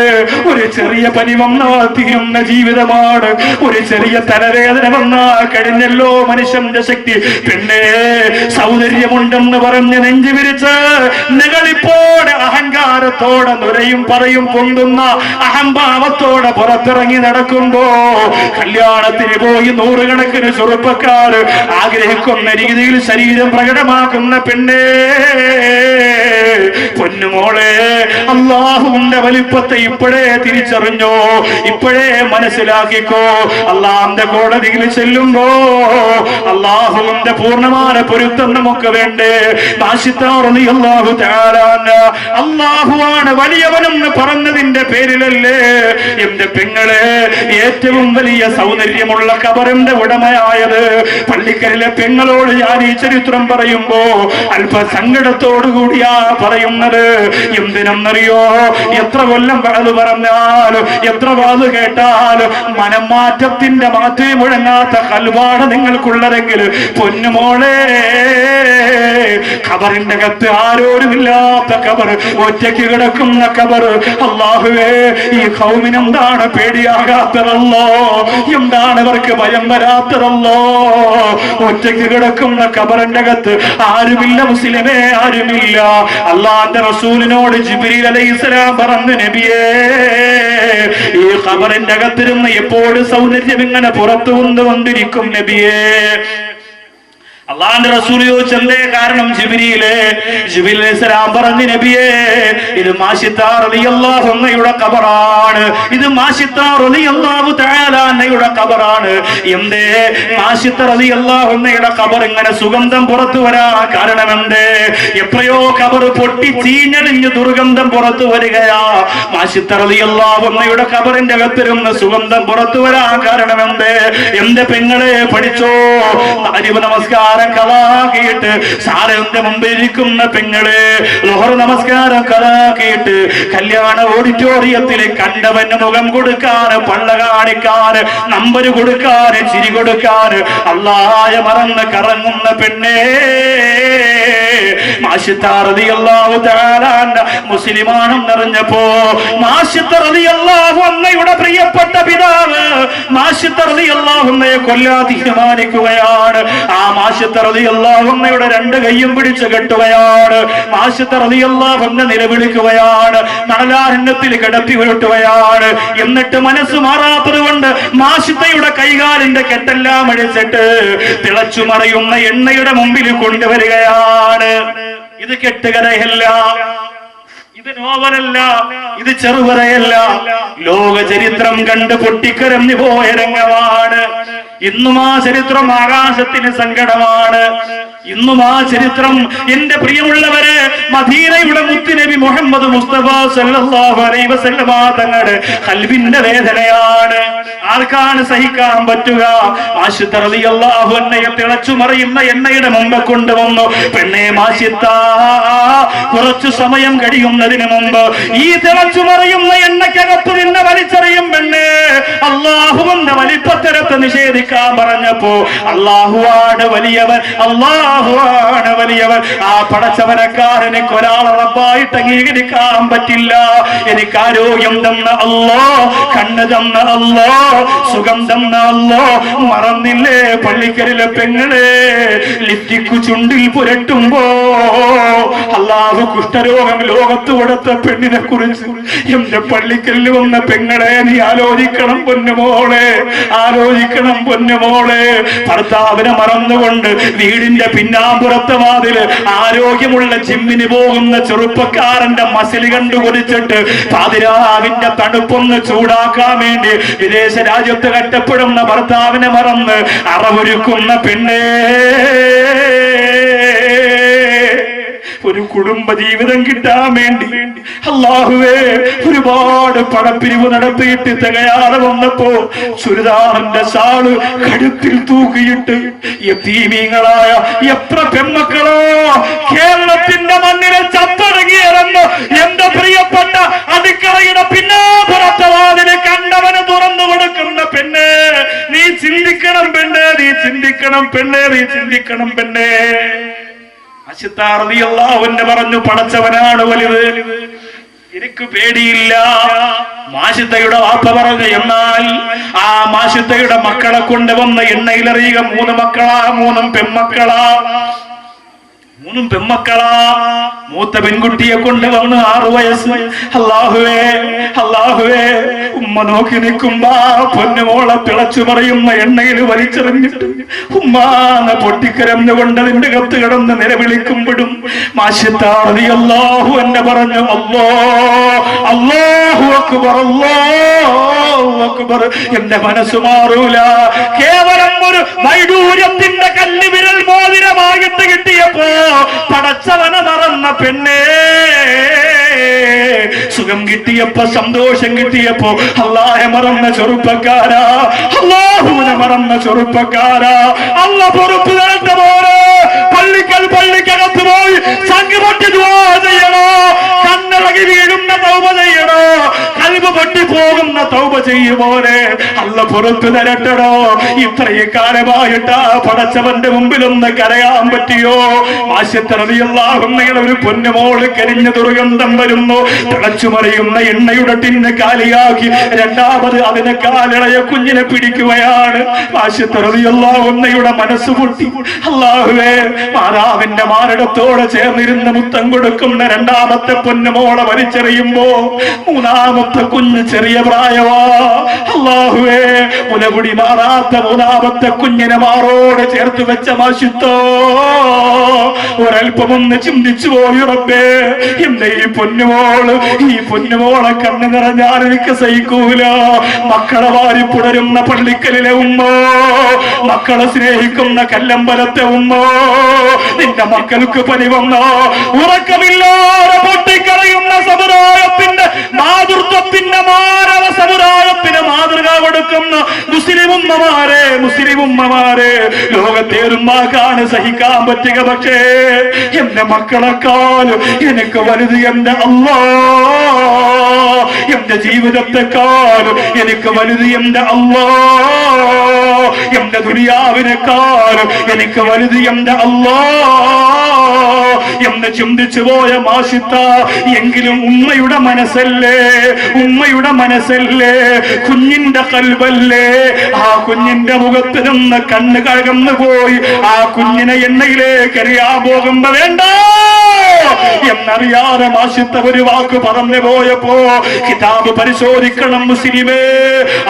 ഒരു ചെറിയ പനി വന്നാൽ തീരുന്ന ജീവിതമാണ്, ഒരു ചെറിയ തലവേദന വന്നാൽ കഴിഞ്ഞല്ലോ മനുഷ്യന്റെ ശക്തി. പിന്നെ സൗന്ദര്യമുണ്ടെന്ന് പറഞ്ഞ് നെഞ്ചു വിരിച്ച് നെകളിപ്പോടെ അഹങ്കാര അഹങ്കാരത്തോടെ നുരയും പറയും പൊന്തുന്ന അഹംഭാവത്തോടെ പുറത്തിറങ്ങി നടക്കുമ്പോ കല്യാണത്തിന് പോയി നൂറുകണക്കിന് ചെറുപ്പക്കാർ ആഗ്രഹിക്കുന്ന രീതിയിൽ ശരീരം പ്രകടമാക്കുന്ന പെണ്ണേ, പൊന്നുമോളെ, അള്ളാഹുവിന്റെ വലിപ്പത്തെ ഇപ്പോഴേ തിരിച്ചറിഞ്ഞോ, ഇപ്പോഴേ മനസ്സിലാക്കിക്കോ. അള്ളാഹുവിന്റെ കോടതിയിൽ ചെല്ലുമ്പോ അള്ളാഹുവിന്റെ പൂർണ്ണമായ പൊരുത്തം നമുക്ക് വേണ്ടേ. അള്ളാഹുവാണ് വലിയവനെന്ന് പറഞ്ഞതിന്റെ പേരിലല്ലേ എന്റെ പെങ്ങളെ ഏറ്റവും വലിയ സൗന്ദര്യമുള്ള ഖബറിന്റെ ഉടമയായത്. പള്ളിക്കലിലെ പെങ്ങളോട് ഞാൻ ഈ ചരിത്രം പറയുമ്പോ അല്പ സങ്കടത്തോടുകൂടിയാ പറയുന്നത്. എന്തിനെന്നറിയോ? എത്ര കൊല്ലം അത് പറഞ്ഞാലും എത്ര വാത് കേട്ടാലും മനംമാറ്റത്തിന്റെ മാറ്റം മുഴങ്ങാത്ത കൽവാണ് നിങ്ങൾക്കുള്ളതെങ്കിൽ പൊന്നുമോളെ, ഖബറിന്റെ അകത്ത് ആരോരുമില്ലാത്ത ഖബർ, ഒറ്റയ്ക്ക് കിടക്കുന്ന ഖബർ. അല്ലാഹുവേ, ഈ ഖൗമിനെന്താണ് പേടിയാകാത്തതല്ലോ? എന്താണ് ഇവർക്ക് ഭയം വരാത്തതല്ലോ? ഒറ്റയ്ക്ക് കിടക്കുന്ന ഖബറിന്റെ അകത്ത് ആരുമില്ല മുസ്ലിമേ, ആരുമില്ല. അല്ലാഹുവിന്റെ റസൂലിനോട് ജിബ്രീൽ അലൈഹിസ്സലാം പറഞ്ഞു, നബിയേ, ഈ ഖബറിന്റെ അകത്തിരുന്ന് എപ്പോഴും സൗന്ദര്യം ഇങ്ങനെ പുറത്തു കൊണ്ടുവന്നിരിക്കും നബിയേ. അള്ളാന്റെ റസൂൽ ചോദിച്ചു, എന്തേ കാരണം? ജിബ്രീൽ അലൈഹിസ്സലാം പറഞ്ഞു, നബിയേ, ഇത് മാശിത്ത റളിയല്ലാഹു അൻഹയുടെ ഖബറാണ്. ഇത് മാശിത്ത റളിയല്ലാഹു തആല അൻഹയുടെ ഖബറാണ്. എന്തേ മാശിത്ത റളിയല്ലാഹു അൻഹയുടെ ഖബർ ഇങ്ങനെ സുഗന്ധം പുറത്തു വരാൻ കാരണം എന്തേ? എപ്പോഴോ ഖബർ പൊട്ടി ചീഞ്ഞടിഞ്ഞ് ദുർഗന്ധം പുറത്തു വരികയാ. മാശിത്ത റളിയല്ലാഹു അൻഹയുടെ ഖബറിന്റെ അകത്തിരുന്ന് സുഗന്ധം പുറത്തു വരാൻ കാരണം എന്തേ? എന്റെ പെങ്ങളെ പഠിച്ചോ, നമസ്കാരം കളാക്കിയിട്ട് സാറിന്റെ മുമ്പിൽ ഇരിക്കുന്ന പെങ്ങളെ, ലോഹർ നമസ്കാരം കളാക്കിയിട്ട് കല്യാണ ഓഡിറ്റോറിയത്തിൽ കണ്ടവന് മുഖം കൊടുക്കാൻ, പള്ള കാണിക്കാൻ, നമ്പർ കൊടുക്കാൻ, ചിരി കൊടുക്കാൻ അല്ലാഹുവ മറന്ന് കറങ്ങുന്ന പെണ്ണേ, മാശിത്ത റളിയല്ലാഹു തആല മുസ്ലിമാണെന്നറിഞ്ഞപ്പോ മാശിത്ത റളിയല്ലാഹു അൻഹയുടെ പ്രിയപ്പെട്ട പിതാവ് മാശിത്ത റളിയല്ലാഹു അൻഹയെ കൊല്ലാൻ തീരുമാനിക്കുകയാണ്. ആ മാശിത്ത റളിയല്ലാഹു അൻഹയുടെ രണ്ട് കൈയും പിടിച്ച് കെട്ടുകയാണ്. മാശിത്ത റളിയല്ലാഹു അൻഹ നിലവിളിക്കുകയാണ്, മണലാരണ്യത്തിൽ കിടത്തി ഉരുട്ടുകയാണ്. എന്നിട്ട് മനസ്സ് മാറാത്തത് കൊണ്ട് മാശിത്തയുടെ കൈകാലിന്റെ കെട്ടെല്ലാം അഴിച്ചിട്ട് തിളച്ചു മറിയുന്ന എണ്ണയുടെ മുമ്പിൽ കൊണ്ടുവരികയാണ്. ഇത് കെട്ടുകഥയല്ല, ഇത് നോവലല്ല, ഇത് ചെറുകഥയല്ല, ലോക ചരിത്രം കണ്ട് പൊട്ടിക്കരഞ്ഞു പോയ രംഗമാണ്. ഇന്നും ആ ചരിത്രം ആകാശത്തിന് സങ്കടമാണ്. ഇന്നും ആ ചരിത്രം, എന്റെ പ്രിയമുള്ളവരെ, മദീനയുടെ മുത്തുനബി മുഹമ്മദ് മുസ്തഫ സല്ലല്ലാഹു അലൈഹി വസല്ലമ തങ്ങളുടെ ഖൽബിന്റെ വേദനയാണ്. ആർക്കാണ് സഹിക്കാൻ പറ്റുക? മാശിത്ത റളിയല്ലാഹു അൻഹയെ തിളച്ചു മറിയുന്ന എണ്ണയുടെ മുമ്പ് കൊണ്ടുവന്നു. പെണ്ണെ മാശിത്ത, കുറച്ചു സമയം കഴിയുന്നതിന് മുമ്പ് ഈ തിളച്ചു മറിയുന്ന എണ്ണയ്ക്കകത്ത് നിന്നെ വലിച്ചെറിയും പെണ്ണെ. അല്ലാഹുവിന്റെ വലിപ്പത്തരത്തെ നിഷേധിക്കാൻ പറഞ്ഞപ്പോ അല്ലാഹുവാണ് വലിയവൻ, അല്ലാഹുവാണ് വലിയവൻ. ആ പടച്ചവനക്കാരനെ ഒരാളെ റബ്ബായിട്ട് അംഗീകരിക്കാൻ പറ്റില്ല. എനിക്ക് ആരോഗ്യം തന്ന അല്ലാ, കണ്ണ് തന്ന അല്ലാ, സുഖം തന്ന അല്ലാ, മറന്നില്ലേ പള്ളിക്കലിലെ പെങ്ങളെ ലിറ്റിക്കു ചുണ്ടിൽ പുരട്ടുമ്പോ അല്ലാഹു കുഷ്ഠരോഗം ലോകത്ത് കൊടുത്ത പെണ്ണിനെ കുറിച്ച് എന്റെ പള്ളിക്കലിൽ വന്ന പെങ്ങളെ നീ ആലോചിക്കണം പൊന്നുമോളെ, ആലോചിക്കണം പൊന്നുമോളെ. ഭർത്താവിനെ മറന്നുകൊണ്ട് വീടിന്റെ പിന്നാമ്പുറത്തെ വാതില് ആരോഗ്യമുള്ള ജിമ്മിന് പോകുന്ന ചെറുപ്പക്കാരന്റെ മസിൽ കണ്ടു കൊതിച്ചിട്ട് പാതിരാവിന്റെ തണുപ്പൊന്ന് ചൂടാക്കാൻ വേണ്ടി വിദേശ രാജ്യത്ത് കഷ്ടപ്പെടുന്ന ഭർത്താവിനെ മറന്ന് അറവൊരുക്കുന്ന പെണ്ണേ, ഒരു കുടുംബ ജീവിതം കിട്ടാൻ വേണ്ടി അല്ലാഹുവേ ഒരുപാട് പണപ്പിരിവ് നടത്തിയിട്ട് തികയാതെ വന്നപ്പോ ചുരിദാറിന്റെ ഷാള് കഴുത്തിൽ തൂക്കിയിട്ട് യതീമീങ്ങളായ എത്ര പെൺമക്കളോ കേരളത്തിന്റെ മണ്ണിലെ ചത്തടങ്ങിയിറന്ന് എന്റെ പ്രിയപ്പെട്ട അടുക്കളയുടെ പിന്നാമ്പുറത്തെ വാതില് കണ്ടവന് തുറന്നു കൊടുക്കുന്ന പെണ്ണ്, നീ ചിന്തിക്കണം പെണ്ണ്, നീ ചിന്തിക്കണം പെണ്ണ്, നീ ചിന്തിക്കണം പെണ്ണ്. മാശിത്ത റളിയല്ലാഹു അൻഹ പറഞ്ഞു, പടച്ചവനാണ് വലുത്, എനിക്ക് പേടിയില്ല. മാശിത്തയുടെ വാപ്പ പറഞ്ഞു, എന്നാൽ ആ മാശിത്തയുടെ മക്കളെ കൊണ്ടുവന്ന എണ്ണയിലറിയുക 3 മക്കളാ, 3 പെൺമക്കളാ. 3 പെമ്മക്കളാ. മൂത്ത പെൺകുട്ടിയെ കൊണ്ടുവന്ന് 6 വയസ്സ്. അല്ലാഹുവേ ഉമ്മ നോക്കി നിൽക്കുമ്പോ പൊന്നുമോളെ തിളച്ചു പറയുന്ന എണ്ണയിൽ വലിച്ചെറിഞ്ഞിട്ട് ഉമ്മാന്ന് പൊട്ടിക്കരഞ്ഞുകൊണ്ട് അതിന്റെ കത്ത് കിടന്ന് നിലവിളിക്കുമ്പോഴും മാഷിത്താഹു എന്നെ പറഞ്ഞു അല്ലാഹു അക്ബർ എന്റെ മനസ്സ് മാറൂല. കേവലം ഒരു വൈഡൂര്യത്തിന്റെ കല്ലുവിരൽ മോതിരമായിട്ട് കിട്ടിയപ്പോ പടച്ചവനെ മറന്ന പെണ്ണേ, സുഖം കിട്ടിയപ്പോ സന്തോഷം കിട്ടിയപ്പോ അല്ലാഹെ മറന്ന ചെറുപ്പക്കാരാ, അല്ലാഹുവിനെ മറന്ന ചെറുപ്പക്കാരാ, അല്ല പൊറുപ്പ് തരട്ടെ പോലെ പള്ളിക്കകത്ത് പോയി സംഘപൊട്ടി ദുആ ചെയ്യണോ, കണ്ണിളകി വീഴുന്ന തൗബ ചെയ്യണോ, കൽബ് പൊട്ടിപ്പോകുന്ന തൗബ ചെയ്യുപോലെ അല്ല പൊറുപ്പ് തരട്ടടോ. ഇത്രയും കാലമായിട്ട് പടച്ചവന്റെ മുമ്പിലൊന്ന് കരയാൻ പറ്റിയോ? ഒരു പൊന്നുമോള് കരിഞ്ഞ ദുർഗന്ധം വരുന്നു, തിളച്ചുമറിയുന്ന എണ്ണയുടെ ടിന്ന് കാലിയാക്കി രണ്ടാമത് അതിനെ കാലിളയ കുഞ്ഞിനെ പിടിക്കുകയാണ്. ആശുത്തറിയുടെ മനസ്സ് പൊട്ടി. അല്ലാഹുവേ, മാതാവിന്റെ മാരടത്തോടെ ചേർന്നിരുന്ന് മുത്തം കൊടുക്കുന്ന രണ്ടാമത്തെ പൊന്നുമോളെ വലിച്ചെറിയുമ്പോ മൂന്നാമത്തെ കുഞ്ഞ് ചെറിയ പ്രായവാ. അല്ലാഹുവേ, മുലകുടി മാറാത്ത മൂന്നാമത്തെ കുഞ്ഞിനെ മാറോട് ചേർത്ത് വെച്ച മാശുത്തോ ഒരൽപ്പമൊന്ന് ചിന്തിച്ചു പോയി റബ്ബേ. എന്റെ ഈ പൊന്നുമോളെ കണ്ണു നിറഞ്ഞാൽ എനിക്ക് സഹിക്കൂല. മക്കളെ വാരി പുടരുന്ന പള്ളിക്കലിലെ ഉമ്മ, മക്കളെ സ്നേഹിക്കുന്ന കല്ലമ്പലത്തെ ഉമ്മ, നിന്റെ മക്കൾക്ക് പനി വന്നോ? ഉറക്കമില്ലാതെ പൊട്ടിക്കളയുന്ന സമുദായത്തിന്റെ മാതൃത്വത്തിന്റെ മാനവ സമുദായത്തിന് മാതൃക കൊടുക്കുന്ന മുസ്ലിം ഉമ്മമാരെ ലോകത്തേറുമാക്കാണ് സഹിക്കാൻ പറ്റുക. പക്ഷേ എന്റെ മക്കളെക്കാളും എനിക്ക് വലുത് എന്റെ അല്ലാഹ്, എന്റെ ജീവിതത്തെക്കാളും എനിക്ക് വലുത് എന്റെ അല്ലാഹ്, എന്റെ ദുനിയാവിനെക്കാളും എനിക്ക് വലുത് എന്റെ അല്ലാഹ് എന്ന് ചിന്തിച്ചു പോയ മാഷിത്ത. എങ്കിലും ഉമ്മയുടെ മനസ്സല്ലേ, കുഞ്ഞിന്റെ കൽബല്ലേ, ആ കുഞ്ഞിന്റെ മുഖത്ത് നിന്ന് കണ്ണ് കഴകന്നു പോയി ആ കുഞ്ഞിനെ എണ്ണയിലേക്ക് എറിയാൻ പോകുമ്പോ വേണ്ട എന്നറിയാതെ മാഷിത്ത ഒരു വാക്ക് പറഞ്ഞു പോയപ്പോ കിതാബ് പരിശോധിക്കണം മുസ്ലിമേ.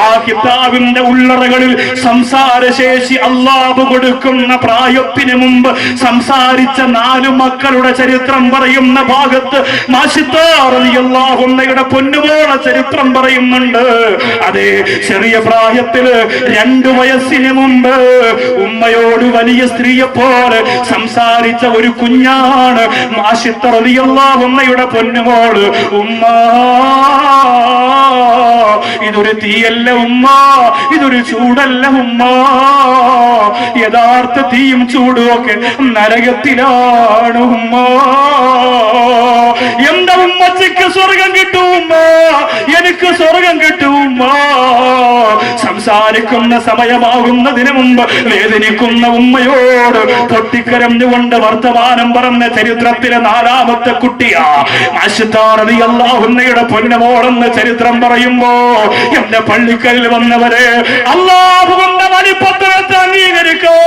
ആ കിതാബിന്റെ ഉള്ളറകളിൽ സംസാരശേഷി അല്ലാഹു കൊടുക്കുന്ന പ്രായത്തിന് മുമ്പ് സംസാരിച്ച 4 മക്കളുടെ ചരിത്രം പറയുന്ന ഭാഗത്ത് മാഷിത്ത റളിയല്ലാഹു അൻഹയുടെ പൊന്നുമോളെ ചരിത്രം പറയുന്നുണ്ട്. അതെ, ചെറിയ പ്രായത്തില് 2 വയസ്സിന് മുമ്പ് ഉമ്മയോട് വലിയ സ്ത്രീയെ പോലെ സംസാരിച്ച ഒരു കുഞ്ഞാണ് മാഷിത്ത റളിയല്ലാഹു അൻഹയുടെ പൊന്നുമോള്. ഉമ്മ, ഇതൊരു തീയല്ല ഉമ്മ, ഇതൊരു ചൂടല്ല ഉമ്മ. യഥാർത്ഥ തീയും ചൂടും ഒക്കെ നരകത്തിലാണ് ഉമ്മ. എന്റെ ഉമ്മച്ചയ്ക്ക് സ്വർഗം കിട്ടും ഉമ്മ, എനിക്ക് സ്വർഗം കിട്ടും ഉമ്മ. സംസാരിക്കുന്ന സമയമാകുന്നതിന് മുമ്പ് വേദനിക്കുന്ന ഉമ്മയോട് പൊട്ടിക്കരഞ്ഞുകൊണ്ട് വർത്തമാനം പറഞ്ഞ ചരിത്രത്തിലെ 4ാമത്തെ കുട്ടിയാ ആയിഷാ റളിയല്ലാഹു അൻഹയുടെ പൊന്നുമോളെന്ന് ചരിത്രം പറയുമ്പോ എന്റെ പള്ളിക്കലിൽ വന്നവരെ, അല്ലാഹുവിന്റെ വലിപ്പത്തെ അംഗീകരിക്കോ.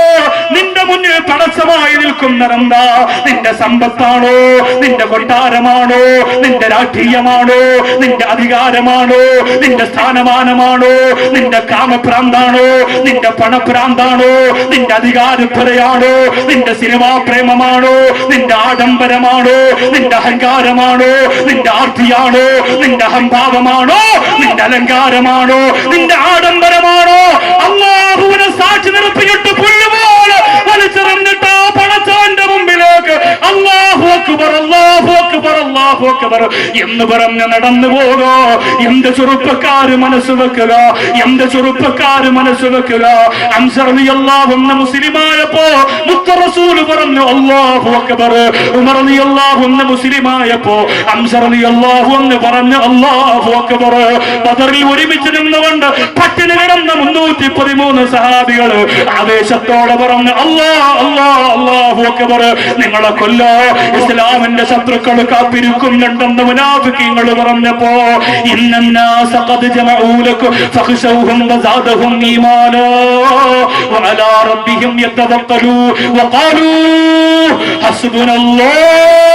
നിന്റെ മുന്നിൽ തടസ്സമായി നിൽക്കുന്നതെന്താ? നിന്റെ സമ്പത്താണോ, നിന്റെ കൊട്ടാരമാണോ, നിന്റെ രാഷ്ട്രീയമാണോ, നിന്റെ അധികാരമാണോ, നിന്റെ സ്ഥാനമാനമാണോ, നിന്റെ കാമഭ്രാന്താണോ, നിന്റെ പണഭ്രാന്താണോ, നിന്റെ അധികാരപ്പരയാണോ, നിന്റെ സിനിമാ പ്രേമമാണോ, നിന്റെ ആഡംബരമാണോ, നിന്റെ അഹങ്കാരമാണോ, നിന്റെ ആർത്തിയാണോ, നിന്റെ അഹംഭാവമാണോ, നിന്റെ അലങ്കാരമാണോ, നിന്റെ ആഡംബരമാണോ? അല്ലാഹുവിനെ സാക്ഷി നിർത്തിയിട്ട് പുല്ലുപോലെ വലിച്ചെറിഞ്ഞിട്ട് ആ പടച്ചവന്റെ മുമ്പിലേക്ക് അല്ലാഹു അക്ബർ, അല്ലാഹു അക്ബർ, അല്ലാഹു അക്ബർ എന്ന് പറഞ്ഞ് നടന്നു പോകോ. എന്റെ ചെറുപ്പക്കാര് മനസ്സ് വെക്കുക, എന്റെ ചെറുപ്പക്കാര് മനസ്സ് വെക്കുക. ഹംസ റളിയല്ലാഹു അൻഹു മുസ്ലിമായപ്പോ മുത്ത റസൂൽ പറഞ്ഞു അല്ലാഹു അക്ബർ. ഉമർ റളിയല്ലാഹു അൻഹു മുസ്ലിമായപ്പോ ഹംസ റളിയല്ലാഹു അൻഹു പറഞ്ഞു അല്ലാഹു അക്ബർ. ബദറിൽ ഒരുമിച്ച് നിന്നുകൊണ്ട് പട്ടിണി കിടന്ന 313 സഹാബികൾ ആവേശത്തോടെ പറഞ്ഞു അല്ലാഹു അക്ബർ. നിങ്ങളെ കൊല്ലോ, ഇസ്ലാമിന്റെ ശത്രുക്കൾ കാത്തിരിക്കുന്നുണ്ടെന്ന് മുനാഫിഖീങ്ങൾ പറഞ്ഞപ്പോ ഇന്നന്നാസ ഖദ് ജമഊ ലക്കും ഫഖ്ശൗഹും വസാദഹും ഈമാനാ വഅലാ റബ്ബിഹിം യതവക്കലൂ വഖാലൂ ഹസ്ബുനല്ലാഹ്,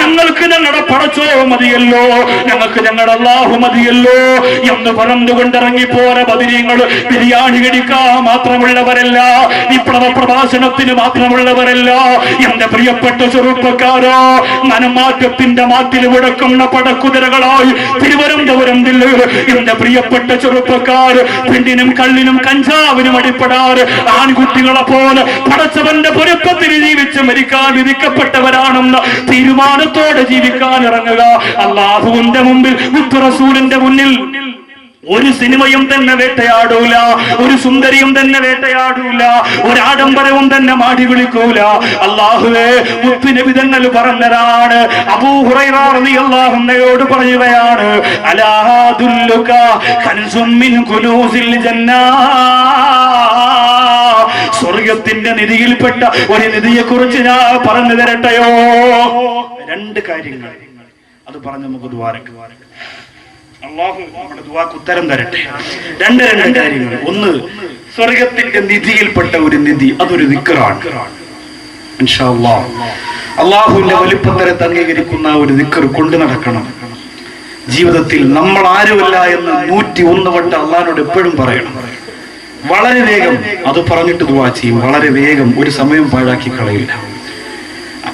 ഞങ്ങൾക്ക് ഞങ്ങളുടെ പടച്ചോ മതിയല്ലോ, ഞങ്ങൾക്ക് ഞങ്ങളുടെ അല്ലാഹു മതിയല്ലോ എന്ന് പറഞ്ഞുകൊണ്ടിറങ്ങിപ്പോരെ ബദരീങ്ങൾ. ബിരിയാണി കഴിക്കാൻ മാത്രമുള്ളവരല്ല, വിപ്ലവ പ്രഭാഷണത്തിന് മാത്രമുള്ളവരല്ല. എന്റെ പ്രിയപ്പെട്ട ചെറുപ്പക്കാരോ, മനമാറ്റത്തിന്റെ മാറ്റിൽ വിടക്കുന്ന പടക്കുതിരകളായി തിരുവനന്തപുരം ജില്ലയിൽ എന്റെ പ്രിയപ്പെട്ട ചെറുപ്പക്കാർ പെണ്ണിനും കള്ളിനും കഞ്ചാവിനും അടിപ്പെടാറ് ആൺകുട്ടികളെ പോലെ പടച്ചവന്റെ പൊരുപ്പത്തിന് ജീവിച്ച് മരിക്കാൻ വിധിക്കപ്പെട്ടവരാണെന്ന് തീരുമാനത്തോടെ ജീവിക്കാൻ ഇറങ്ങുക. അല്ലാഹുവിന്റെ മുമ്പിൽ, റസൂലിന്റെ മുന്നിൽ ഒരു സിനിമയും തന്നെ വേട്ടയാടൂല, ഒരു സുന്ദരിയും തന്നെ വേട്ടയാടൂല, ഒരു ആഡംബരവും തന്നെ മാടി വിളിക്കൂല. അല്ലാഹുവേ, മുത്തുനബി തങ്ങൾ പറഞ്ഞതാണ്, അബൂ ഹുറൈറ റളിയല്ലാഹു അൻഹുവോട് പറയുകയാണ്, അലാ അദുല്ലുക കൻസും മിൻ കുനൂസിൽ ജന്നാ, സ്വർഗത്തിന്റെ നിധിയിൽപ്പെട്ട ഒരു നിധിയെ കുറിച്ച് ഞാൻ പറഞ്ഞു തരട്ടെയോ? രണ്ട് കാര്യങ്ങൾ അത് പറഞ്ഞ് നമുക്ക് ദുആക്ക് അല്ലാഹു നമ്മുടെ ദുആക്ക് ഉത്തരം തരട്ടെ. രണ്ട് കാര്യങ്ങൾ. ഒന്ന്, സ്വർഗത്തിന്റെ നിധിയിൽപ്പെട്ട ഒരു നിധി, അതൊരു ദിക്റാണ്. ഇൻഷാ അല്ലാഹ് അല്ലാഹുവിന്റെ വലിപ്പത്തരത്തെ അംഗീകരിക്കുന്ന ഒരു ദിക്ർ കൊണ്ടു നടക്കണം ജീവിതത്തിൽ. നമ്മൾ ആരുമല്ല എന്ന് 101 വട്ടം അല്ലാഹുവോട് എപ്പോഴും പറയണം. വളരെ വേഗം അത് പറഞ്ഞിട്ട് ദുആ ചെയ്യും. വളരെ വേഗം, ഒരു സമയം പാഴാക്കി കളയില്ല.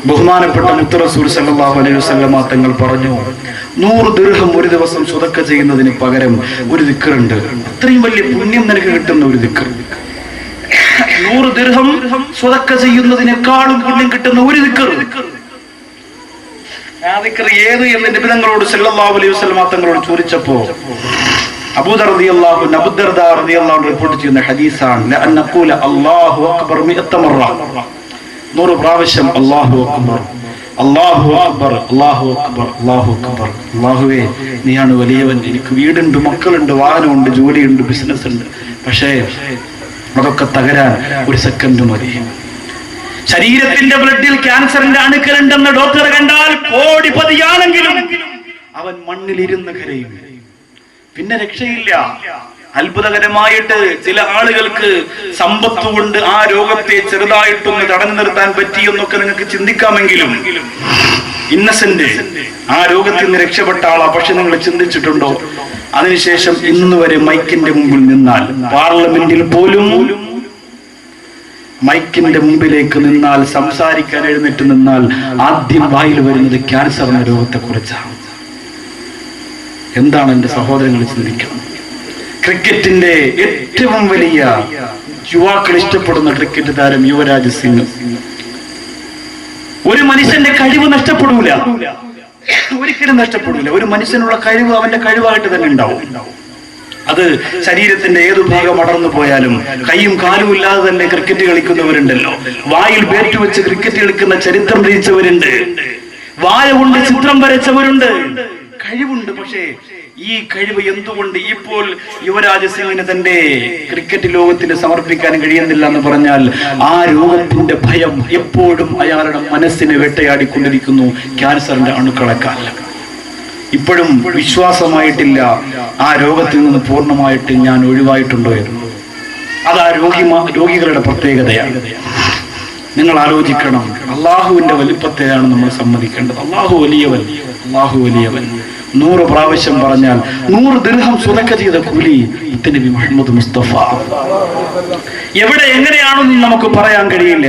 ബഹുമാനപ്പെട്ട മുത്ത് റസൂൽ സല്ലല്ലാഹു അലൈഹി വസല്ലമ തങ്ങൾ പറഞ്ഞു, 100 ദിർഹം ഒരു ദിവസം സ്വതക്ക ചെയ്യുന്നതിന് പകരം ഒരു ദിക്റുണ്ട്. അത്രയും വലിയ പുണ്യം നിനക്ക് കിട്ടുന്ന ഒരു ദിക്ർ. 100 ദിർഹം സ്വതക്ക ചെയ്യുന്നതിനേക്കാളും പുണ്യം കിട്ടുന്ന ഒരു ദിക്ർ. ആ ദിക്ർ ഏത് എന്ന് നബി തങ്ങളോട് സല്ലല്ലാഹു അലൈഹി വസല്ലമ തങ്ങളോട് ചോദിച്ചപ്പോ അബൂദർ റളിയല്ലാഹു അൻഹു, അബൂദർദ റളിയല്ലാഹു അൻഹു റിപ്പോർട്ട് ചെയ്യുന്ന ഹദീസാണ്, ലഅൻ നഖൂല അല്ലാഹു അക്ബർ 100 മറ, 100 പ്രാവശ്യം അല്ലാഹു അക്ബർ, അല്ലാഹു അക്ബർ, അല്ലാഹു അക്ബർ, അല്ലാഹു അക്ബർ. അല്ലാഹുവേ, നീയാണ് വലിയവൻ. എനിക്ക് വീടുണ്ട്, മക്കളുണ്ട്, വാഹനമുണ്ട്, ജോലിയുണ്ട്, ബിസിനസ് ഉണ്ട്. പക്ഷേ അതൊക്കെ തകരാൻ ഒരു സെക്കൻഡ് മതി. ശരീരത്തിന്റെ ബ്ലഡിൽ ക്യാൻസറിന്റെ അണുക്കളുണ്ടെന്ന് ഡോക്ടർ കണ്ടാൽ കോടിപതിയാണെങ്കിലും അവൻ മണ്ണിലിരുന്ന് കരയും. പിന്നെ രക്ഷയില്ല. അത്ഭുതകരമായിട്ട് ചില ആളുകൾക്ക് സമ്പത്ത് കൊണ്ട് ആ രോഗത്തെ ചെറുതായിട്ടൊന്ന് തടഞ്ഞു നിർത്താൻ പറ്റിയെന്നൊക്കെ നിങ്ങൾക്ക് ചിന്തിക്കാമെങ്കിലും ഇന്നസെന്റ് ആ രോഗത്തിൽ നിന്ന് രക്ഷപ്പെട്ട ആളാ. പക്ഷെ നിങ്ങൾ ചിന്തിച്ചിട്ടുണ്ടോ, അതിനുശേഷം ഇന്ന് വരെ മൈക്കിന്റെ മുമ്പിൽ നിന്നാൽ, പാർലമെന്റിൽ പോലും മൈക്കിന്റെ മുമ്പിലേക്ക് നിന്നാൽ, സംസാരിക്കാൻ എഴുന്നേറ്റ് നിന്നാൽ ആദ്യം വായിൽ വരുന്നത് ക്യാൻസർ എന്ന രോഗത്തെ കുറിച്ചാണ്. എന്താണ് എന്റെ സഹോദരങ്ങൾ ചിന്തിക്കണം. ക്രിക്കറ്റിന്റെ ഏറ്റവും വലിയ യുവാക്കൾ ഇഷ്ടപ്പെടുന്ന ക്രിക്കറ്റ് താരം യുവരാജ് സിംഗ്. ഒരു മനുഷ്യന്റെ കഴിവ് നഷ്ടപ്പെടൂല, ഒരിക്കലും നഷ്ടപ്പെടൂല. ഒരു മനുഷ്യനുള്ള കഴിവ് അവന്റെ കഴിവായിട്ട് തന്നെ ഉണ്ടാവും. അത് ശരീരത്തിന്റെ ഏതു ഭാഗം അടർന്നു പോയാലും, കൈയും കാലും ഇല്ലാതെ തന്നെ ക്രിക്കറ്റ് കളിക്കുന്നവരുണ്ടല്ലോ. വായിൽ ബാറ്റ് വെച്ച് ക്രിക്കറ്റ് കളിക്കുന്ന ചരിത്രം രചിച്ചവരുണ്ട്, വായ കൊണ്ട് ചിത്രം വരച്ചവരുണ്ട്. കഴിവുണ്ട്. പക്ഷേ ഈ കഴിവ് എന്തുകൊണ്ട് ഇപ്പോൾ യുവരാജ് സിംഗിന് തന്റെ ക്രിക്കറ്റ് ലോകത്തിന് സമർപ്പിക്കാൻ കഴിയുന്നില്ല എന്ന് പറഞ്ഞാൽ, ആ രോഗത്തിന്റെ ഭയം എപ്പോഴും അയാളുടെ മനസ്സിനെ വേട്ടയാടിക്കൊണ്ടിരിക്കുന്നു. ക്യാൻസറിന്റെ അണുക്കളെക്കാൾ ഇപ്പോഴും വിശ്വാസമായിട്ടില്ല ആ രോഗത്തിൽ നിന്ന് പൂർണ്ണമായിട്ട് ഞാൻ ഒഴിവായിട്ടുണ്ടോ എന്ന്. അത് ആ രോഗികളുടെ പ്രത്യേകതയാണ്. നിങ്ങൾ ആലോചിക്കണം, അള്ളാഹുവിന്റെ വലിപ്പത്തെയാണ് നമ്മൾ സമ്മതിക്കേണ്ടത്. അള്ളാഹു വലിയവൻ, അള്ളാഹു വലിയവൻ. 100 പ്രാവശ്യം പറഞ്ഞാൽ 100 ദിർഹം സ്വതക്ക ചെയ്ത കൂലി നബി മുഹമ്മദ് മുസ്തഫ. എവിടെ എങ്ങനെയാണെന്ന് നമുക്ക് പറയാൻ കഴിയില്ല.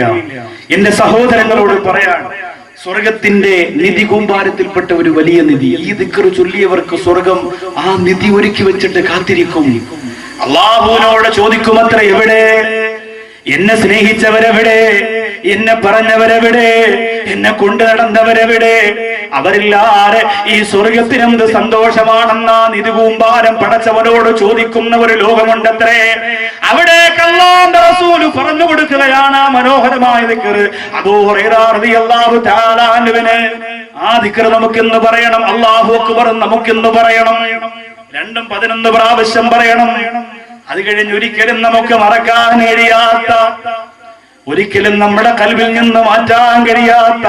എന്റെ സഹോദരങ്ങളോട് പറയാൻ, സ്വർഗത്തിന്റെ നിധി കൂമ്പാരത്തിൽപ്പെട്ട ഒരു വലിയ നിധി. ഈ ദിക്ർ ചൊല്ലിയവർക്ക് സ്വർഗം ആ നിധി ഒരുക്കി വെച്ചിട്ട് കാത്തിരിക്കും. അല്ലാഹുവിനോട് ചോദിക്കുമത്ര, എവിടെ എന്നെ സ്നേഹിച്ചവരെവിടെ, എന്നെ പറഞ്ഞവരെവിടെ, എന്നെ കൊണ്ടു നടന്നവരെവിടെ? അവരില്ലാതെ ഈ സ്വർഗത്തിനെന്ത് സന്തോഷമാണെന്ന നിധി കൂമ്പാരം പടച്ചവനോട് ചോദിക്കുന്ന ഒരു ലോകമുണ്ടത്രേ. അവിടെ അല്ലാഹുവിന്റെ റസൂൽ പറഞ്ഞു കൊടുക്കുകയാണ് മനോഹരമായ ദിക്ർ. അബൂ ഹുറൈറ റളിയല്ലാഹു തആല അൻഹുവിനെ ആ ദിക്ർ നമുക്കിന്ന് പറയണം. അല്ലാഹു അക്ബർ നമുക്കിന്ന് പറയണം. 11 പ്രാവശ്യം പറയണം. അത് കഴിഞ്ഞ് ഒരിക്കലും നമുക്ക് മറക്കാൻ കഴിയാത്ത ഒരിക്കലും നമ്മുടെ കൽബിൽ നിന്ന് മാറ്റാൻ കഴിയാത്ത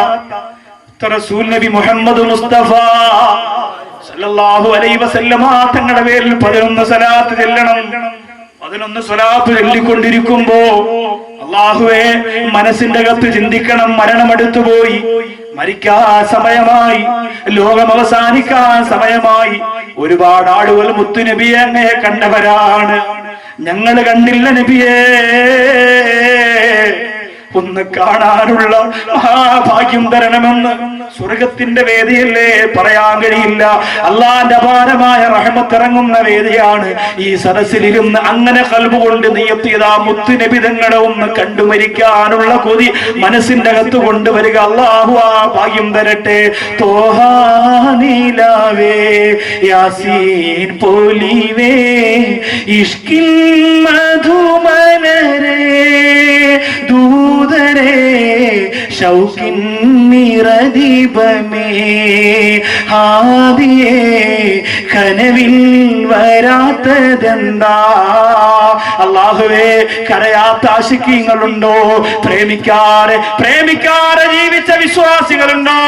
റസൂൽ നബി മുഹമ്മദ് മുസ്തഫ സല്ലല്ലാഹു അലൈഹി വസല്ലമ തങ്ങളുടെ പേരിൽ 11 സ്വലാത്ത് ചെല്ലണം. 11 സ്വലാത്ത് ചൊല്ലിക്കൊണ്ടിരിക്കുമ്പോ അല്ലാഹുവേ, മനസ്സിന്റെ അകത്ത് ചിന്തിക്കണം, മരണമടുത്തു പോയി, മരിക്കാൻ സമയമായി, ലോകം അവസാനിക്കാൻ സമയമായി. ഒരുപാട് ആളുകൾ മുത്തുനബിയെ അങ്ങയെ കണ്ടവരാണ്, ഞങ്ങൾ കണ്ടില്ല നബിയേ. ഒന്ന് കാണാനുള്ള മഹാഭാഗ്യം തരണമെന്ന് സ്വർഗത്തിന്റെ വേദിയല്ലേ, പറയാൻ കഴിയില്ല. അള്ളാന്റെ അപാരമായ റഹ്മത്ത് ഇറങ്ങുന്ന വേദിയാണ്. ഈ സദസ്സിലിരുന്ന് അങ്ങനെ ഖൽബ് കൊണ്ട് നിയത്തിയതാ മുത്തുനബി തങ്ങളെ ഒന്ന് കണ്ടു മരിക്കാനുള്ള കൊതി മനസ്സിന്റെ അകത്ത് കൊണ്ടുവരിക. അല്ലാഹു ആ ഭാഗ്യം തരട്ടെ. തോഹാ നീലാവേ യാസീൻ പോലിവേ ഇഷ്കിൻ മധുമലരേ ദൂതരേ ശൗകിൻ നിറദീപമേ ഹാദിയേ കനവിൽ വരാത്തതെന്താ. അല്ലാഹുവേ, കരയാത്ത ആശിക്കീങ്ങളുണ്ടോ? പ്രേമിക്കാരെ ജീവിച്ച വിശ്വാസികളുണ്ടോ?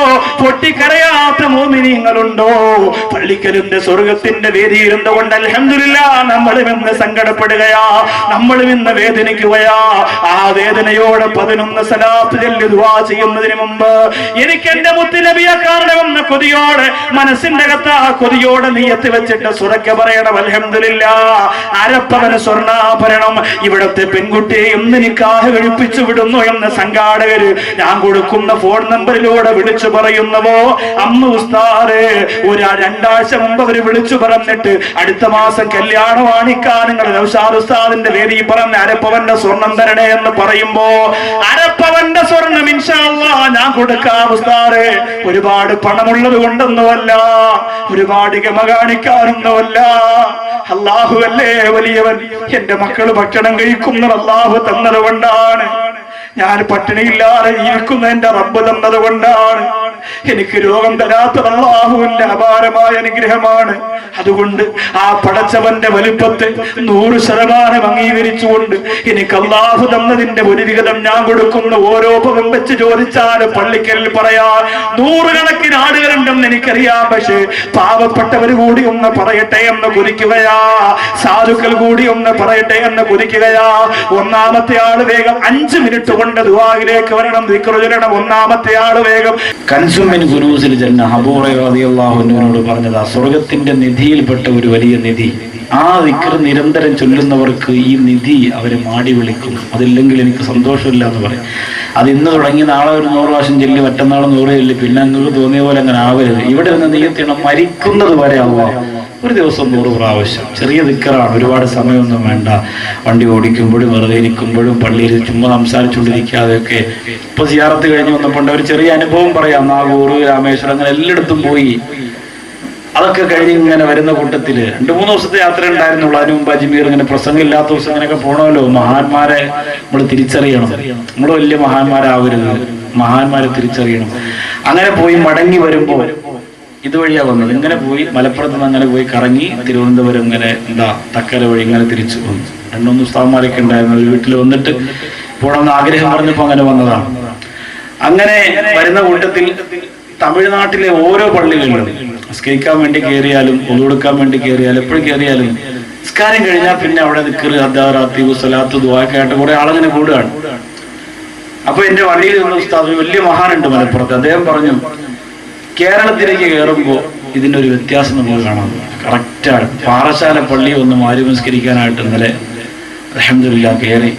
പൊട്ടിക്കരയാത്ത മോമിനീങ്ങളുണ്ടോ? പള്ളിക്കലിന്റെ സ്വർഗത്തിന്റെ വേദിയിരുന്നുകൊണ്ട് അൽഹംദുലില്ലാഹ് നമ്മളും ഇന്ന് സങ്കടപ്പെടുകയാ, നമ്മളും ഇന്ന് വേദനിക്കുകയാ. ആ വേദനയോടെ 11 സ്വലാത്ത് ചൊല്ലി ദുആ ചെയ്യുന്നതിന് മുമ്പ് എനിക്ക് എന്റെ മുത്തുനബിയെ കാണണമെന്ന കൊതിയോടെ, മനസ്സിന്റെ അകത്ത് ആ കൊതിയോടെ നിയത്ത് വെച്ചിട്ട് സുറക്ക പറയണം അൽഹംദുലില്ലാഹ്. അരപ്പവന് സ്വർണ്ണാഭരണം ഇവിടത്തെ പെൺകുട്ടിയെ ഇന്ന് നിക്കാഹ് കഴിപ്പിച്ചു വിടുന്നു എന്ന് സംഘാടകര് ഞാൻ കൊടുക്കുന്ന ഫോൺ നമ്പറിലൂടെ വിളിച്ചു പറയുന്നവോ, അമ്മ ഉസ്താദ് ഒരു 2 ആഴ്ച മുമ്പ് അവര് വിളിച്ചു പറഞ്ഞിട്ട് അടുത്ത മാസം കല്യാണമാണിക്കാൻ നിങ്ങൾ നൗഷാദ് ഉസ്താദിന്റെ വേദി പറഞ്ഞ അരപ്പവന്റെ സ്വർണം തരണേ എന്ന് പറയുമ്പോ, അരപ്പവന്റെ സ്വർണം ഇൻഷാ അല്ലാഹ് ഞാൻ കൊടുക്കാം ഉസ്താദേ. ഒരുപാട് പണമുള്ളത് കൊണ്ടൊന്നുമല്ല, ഒരുപാട് ഗമ കാണിക്കാനൊന്നുമല്ല. അല്ലാഹു അല്ലേ വലിയവൻ. എന്റെ മക്കള് ഭക്ഷണം കഴിക്കുന്നത് അല്ലാഹു തന്നത് കൊണ്ടാണ്, ഞാൻ പട്ടിണിയില്ലാതെ ജീവിക്കുന്ന എന്റെ റബ്ബ് തന്നത് കൊണ്ടാണ്, എനിക്ക് രോഗം തരാത്തത് അല്ലാഹുവിന്റെ അപാരമായ അനുഗ്രഹമാണ്. അതുകൊണ്ട് ആ പടച്ചവന്റെ വലുപ്പത്തെ 100% അംഗീകരിച്ചുകൊണ്ട് എനിക്ക് അല്ലാഹു തന്നതിന്റെ ഒരു വിഹിതം ഞാൻ കൊടുക്കുന്ന ഓരോ പവൻ വെച്ച് ചോദിച്ചാൽ പള്ളിക്കലിൽ പറയാ 100 കണക്കിന് ആളുകളുണ്ടെന്ന് എനിക്കറിയാം. പക്ഷേ പാവപ്പെട്ടവർ കൂടി ഒന്ന് പറയട്ടെ എന്ന് കൊതിക്കുകയാ, സാധുക്കൾ കൂടി ഒന്ന് പറയട്ടെ എന്ന് കൊതിക്കുകയാ. ഒന്നാമത്തെ ആള് വേഗം 5 മിനിറ്റ് കൊണ്ട് ദുആയിലേക്ക് വരണം, ദിക്ർ ചൊല്ലണം. ഒന്നാമത്തെ ആള് വേഗം കൻസുമിൻ കുനൂസിൽ ജന്ന അബൂ ഹുറൈറ റളിയല്ലാഹു അൻഹുവിനോട് പറഞ്ഞതാ, സ്വർഗ്ഗത്തിന്റെ നിധിയിൽപ്പെട്ട ഒരു വലിയ നിധി. ആ ദിക്ർ നിരന്തരം ചൊല്ലുന്നവർക്ക് ഈ നിധി അവരെ മാടി വിളിക്കും. അതില്ലെങ്കിൽ എനിക്ക് സന്തോഷമില്ല എന്ന് പറയും. അത് ഇന്ന് തുടങ്ങി നാളെ ഒരു 100 പ്രാവശ്യം ചൊല്ലി, മറ്റന്നാൾ 100 ചൊല്ലി, പിന്നെ നിങ്ങൾക്ക് തോന്നിയ പോലെ അങ്ങനെ ആവരുത്. ഇവിടെ നിന്ന് നിയത്തിണം, മരിക്കുന്നത് വരെ ആവാം. ഒരു ദിവസം 100 പ്രാവശ്യം. ചെറിയ ദിക്റാണ്, ഒരുപാട് സമയമൊന്നും വേണ്ട. വണ്ടി ഓടിക്കുമ്പോഴും വെറുതെ ഇരിക്കുമ്പോഴും പള്ളിയിൽ ചുമ്മാ സംസാരിച്ചുകൊണ്ടിരിക്കാതെയൊക്കെ. ഇപ്പൊ സിയാറത്ത് കഴിഞ്ഞ് വന്നപ്പോൾ ഒരു ചെറിയ അനുഭവം പറയാം. നാഗൂർ, രാമേശ്വരം, അങ്ങനെ എല്ലായിടത്തും പോയി. അതൊക്കെ കഴിഞ്ഞ് ഇങ്ങനെ വരുന്ന കൂട്ടത്തില് 2-3 ദിവസത്തെ യാത്ര ഉണ്ടായിരുന്നുള്ളൂ. അതിന് മുമ്പ് അജ്മീർ, ഇങ്ങനെ പ്രസംഗം ഇല്ലാത്ത ദിവസം ഇങ്ങനെയൊക്കെ പോകണമല്ലോ. മഹാന്മാരെ നമ്മൾ തിരിച്ചറിയണം. നമ്മൾ വലിയ മഹാന്മാരാവരുത്, മഹാന്മാരെ തിരിച്ചറിയണം. അങ്ങനെ പോയി മടങ്ങി വരുമ്പോ ഇതുവഴിയാ വന്നത്. ഇങ്ങനെ പോയി മലപ്പുറത്ത് നിന്ന് അങ്ങനെ പോയി കറങ്ങി തിരുവനന്തപുരം ഇങ്ങനെ തക്കര വഴി ഇങ്ങനെ തിരിച്ചു വന്നു. 2-3 ഉസ്താദന്മാരൊക്കെ ഉണ്ടായിരുന്നു. ഒരു വീട്ടിൽ വന്നിട്ട് പോകണമെന്ന് ആഗ്രഹം പറഞ്ഞപ്പോ അങ്ങനെ വന്നതാണ്. അങ്ങനെ വരുന്ന കൂട്ടത്തിൽ തമിഴ്നാട്ടിലെ ഓരോ പള്ളികളിലും നിസ്കരിക്കാൻ വേണ്ടി കയറിയാലും, ഒതുകൊടുക്കാൻ വേണ്ടി കയറിയാലും, എപ്പോഴും കയറിയാലും നിസ്കാരം കഴിഞ്ഞാൽ പിന്നെ അവിടെ ദിക്ർ, അദ്ദാർ, അത്തീബ്, സ്വലാത്ത്, ദുആയൊക്കെ ആയിട്ട് കുറെ ആളങ്ങനെ കൂടുകയാണ്. അപ്പൊ എന്റെ വണ്ടിയിൽ നിന്ന് ഉസ്താദ്, വലിയ മഹാനുണ്ട് മലപ്പുറത്ത്, അദ്ദേഹം പറഞ്ഞു, കേരളത്തിലേക്ക് കയറുമ്പോ ഇതിന്റെ ഒരു വ്യത്യാസം നമുക്ക് കാണാം. കറക്റ്റാണ്. പാറശാല പള്ളി ഒന്ന് മാരി നിസ്കരിക്കാനായിട്ട് ഇന്നലെ അൽഹംദുലില്ലാഹ് കയറി.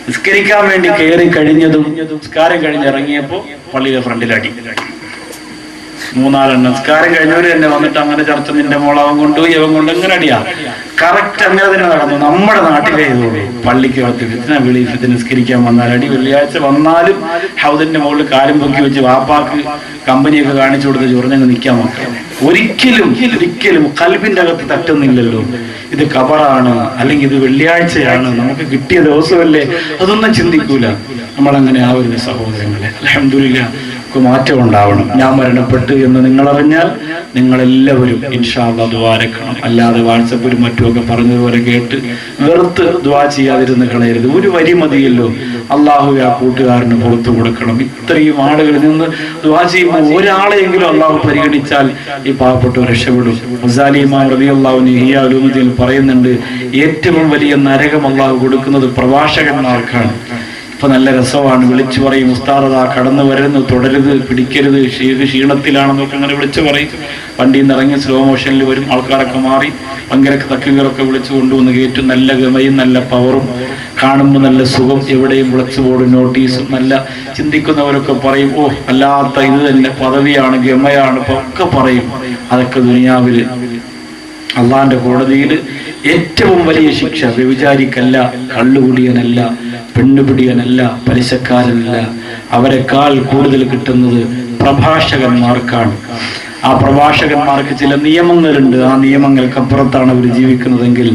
നിസ്കരിക്കാൻ വേണ്ടി കയറി കഴിഞ്ഞതും നിസ്കാരം കഴിഞ്ഞിറങ്ങിയപ്പോ പള്ളിയുടെ ഫ്രണ്ടിലടി 3-4 എണ്ണം. നിസ്കാരം കഴിഞ്ഞവര് തന്നെ വന്നിട്ട് അങ്ങനെ ചർച്ച, നിന്റെ മോളവൻ കൊണ്ടുപോയി, അവൻ കൊണ്ട് എങ്ങനെ അടിയാ. കറക്റ്റ് അങ്ങനെ തന്നെ നടന്നു. നമ്മുടെ നാട്ടിലെ ഇതോടെ പള്ളിക്ക് വിളിച്ച് നിസ്കരിക്കാൻ വന്നാൽ അടി. വെള്ളിയാഴ്ച വന്നാലും ഹൗദിന്റെ മുകളിൽ കാലും പൊക്കി വെച്ച് വാപ്പാക്ക് കമ്പനിയൊക്കെ കാണിച്ചു കൊടുത്ത് ചൊറിഞ്ഞങ്ങ് നിൽക്കാൻ നോക്കാം. ഒരിക്കലും കൽബിന്റെ അകത്ത് തട്ടുന്നില്ലല്ലോ. ഇത് ഖബറാണ്, അല്ലെങ്കിൽ ഇത് വെള്ളിയാഴ്ചയാണ്, നമുക്ക് കിട്ടിയ ദിവസമല്ലേ, അതൊന്നും ചിന്തിക്കൂല. നമ്മളങ്ങനെ ആവരുത് സഹോദരങ്ങളെ. അൽഹംദുലില്ലാഹ് മാറ്റം ഉണ്ടാവണം. ഞാൻ മരണപ്പെട്ടു എന്ന് നിങ്ങളറിഞ്ഞാൽ നിങ്ങളെല്ലാവരും ഇൻഷാ അല്ലാഹ് ദുആ രക്കണം. അല്ലാതെ വാട്സപ്പിലും മറ്റുമൊക്കെ പറഞ്ഞതുപോലെ കേട്ട് വെറുത്ത് ദുആ ചെയ്യാതിരുന്ന് കളയരുത്. ഒരു വരി മതിയല്ലോ. അള്ളാഹു ആ കൂട്ടുകാരന് പുറത്തു കൊടുക്കണം. ഇത്രയും ആളുകളിൽ നിന്ന് ദുആ ചെയ്യുമ്പോൾ ഒരാളെയെങ്കിലും അള്ളാഹു പരിഗണിച്ചാൽ ഈ പാവപ്പെട്ടവർ രക്ഷപ്പെടും. ഗസാലി ഇമാം റളിയല്ലാഹു അൻഹു ഇഹ്യാ ഉലൂമുദ്ദീൻ പറയുന്നുണ്ട്, ഏറ്റവും വലിയ നരകം അള്ളാഹു കൊടുക്കുന്നത് പ്രഭാഷകന്മാർക്കാണ്. ഇപ്പൊ നല്ല രസമാണ്, വിളിച്ചു പറയും ഉസ്താദാ കടന്നു വരുന്നു, തുടരുത്, പിടിക്കരുത്, ക്ഷീണത്തിലാണെന്നൊക്കെ അങ്ങനെ വിളിച്ചു പറയും. വണ്ടിയിൽ നിന്ന് ഇറങ്ങി സ്ലോ മോഷനിൽ വരും, ആൾക്കാരൊക്കെ മാറി ഭയങ്കര തക്കുകളൊക്കെ വിളിച്ചു കൊണ്ടുവന്ന് കയറ്റും. നല്ല ഗമയും നല്ല പവറും, കാണുമ്പോൾ നല്ല സുഖം, എവിടെയും വിളിച്ചു ബോർഡും നോട്ടീസും. നല്ല ചിന്തിക്കുന്നവരൊക്കെ പറയും, ഓ അല്ലാത്ത ഇത് തന്നെ പദവിയാണ്, ഗമയാണ്, ഒക്കെ പറയും. അതൊക്കെ ദുനിയാവില് അള്ളാന്റെ കോടതിയിൽ ഏറ്റവും വലിയ ശിക്ഷ വ്യഭിചാരിക്കല്ല, കള്ളുകുടിയനല്ല, പെണ്ണുപിടിയനല്ല, പലിശക്കാരനല്ല. അവരെക്കാൾ കൂടുതൽ കിട്ടുന്നത് പ്രഭാഷകന്മാർക്കാണ്. ആ പ്രഭാഷകന്മാർക്ക് ചില നിയമങ്ങളുണ്ട്. ആ നിയമങ്ങൾക്കപ്പുറത്താണ് അവർ ജീവിക്കുന്നതെങ്കിൽ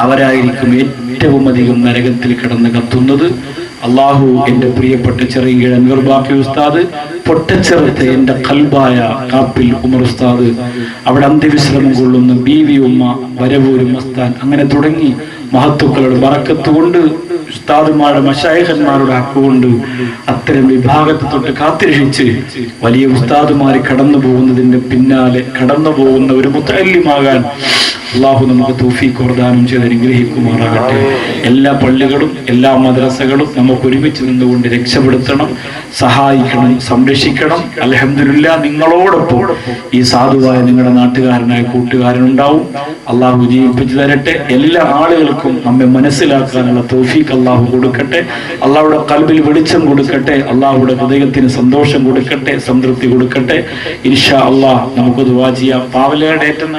അവരായിരിക്കും ഏറ്റവും അധികം നരകത്തിൽ കിടന്ന് കത്തുന്നത്. അള്ളാഹു എന്റെ പ്രിയപ്പെട്ട ചെറിയ അൻവർ ബാക്കി ഉസ്താദ്, പൊട്ടച്ചെറുത്ത് എന്റെ കൽബായ കാപ്പിൽ ഉമർ ഉസ്താദ്, അവിടെ അന്ത്യവിശ്രമം കൊള്ളുന്ന ബീവി ഉമ്മ, വരവൂര് മസ്താൻ, അങ്ങനെ തുടങ്ങി മഹത്തുക്കളുടെ ബറക്കത്ത് കൊണ്ട്, ഉസ്താദുമാരുടെ മശായിഖന്മാരുടെ ഹക്കുകൊണ്ട് അത്തരം വിഭാഗത്തെ തൊട്ട് കാത്തിരക്ഷിച്ച് വലിയ ഉസ്താദുമാർ കടന്നു പോകുന്നതിന്റെ പിന്നാലെ കടന്നു പോകുന്ന ഒരു മുത്തഅല്ലിമാകാൻ അള്ളാഹു നമുക്ക് തൗഫീഖ് പ്രദാനം ചെയ്ത് അനുഗ്രഹിക്കുമാറാകട്ടെ. എല്ലാ പള്ളികളും എല്ലാ മദ്രസകളും നമുക്ക് ഒരുമിച്ച് നിന്നുകൊണ്ട് രക്ഷപ്പെടുത്തണം, സഹായിക്കണം, സംരക്ഷിക്കണം. അൽഹംദുലില്ലാഹ് നിങ്ങളോടൊപ്പം ഈ സാധുവായ നിങ്ങളുടെ നാട്ടുകാരനായ കൂട്ടുകാരനുണ്ടാവും. അള്ളാഹു ജീവിപ്പിച്ചു തരട്ടെ. എല്ലാ ആളുകൾക്കും നമ്മെ മനസ്സിലാക്കാനുള്ള തൗഫീഖ് അള്ളാഹു കൊടുക്കട്ടെ. അള്ളാഹുടെ ഖൽബിൽ വെളിച്ചം കൊടുക്കട്ടെ. അള്ളാഹുടെ ഹൃദയത്തിന് സന്തോഷം കൊടുക്കട്ടെ, സംതൃപ്തി കൊടുക്കട്ടെ. ഇൻഷാ അള്ളാഹ് നമുക്ക് ദുആ ചെയ്യാം. പാവലയുടെ ഏറ്റവും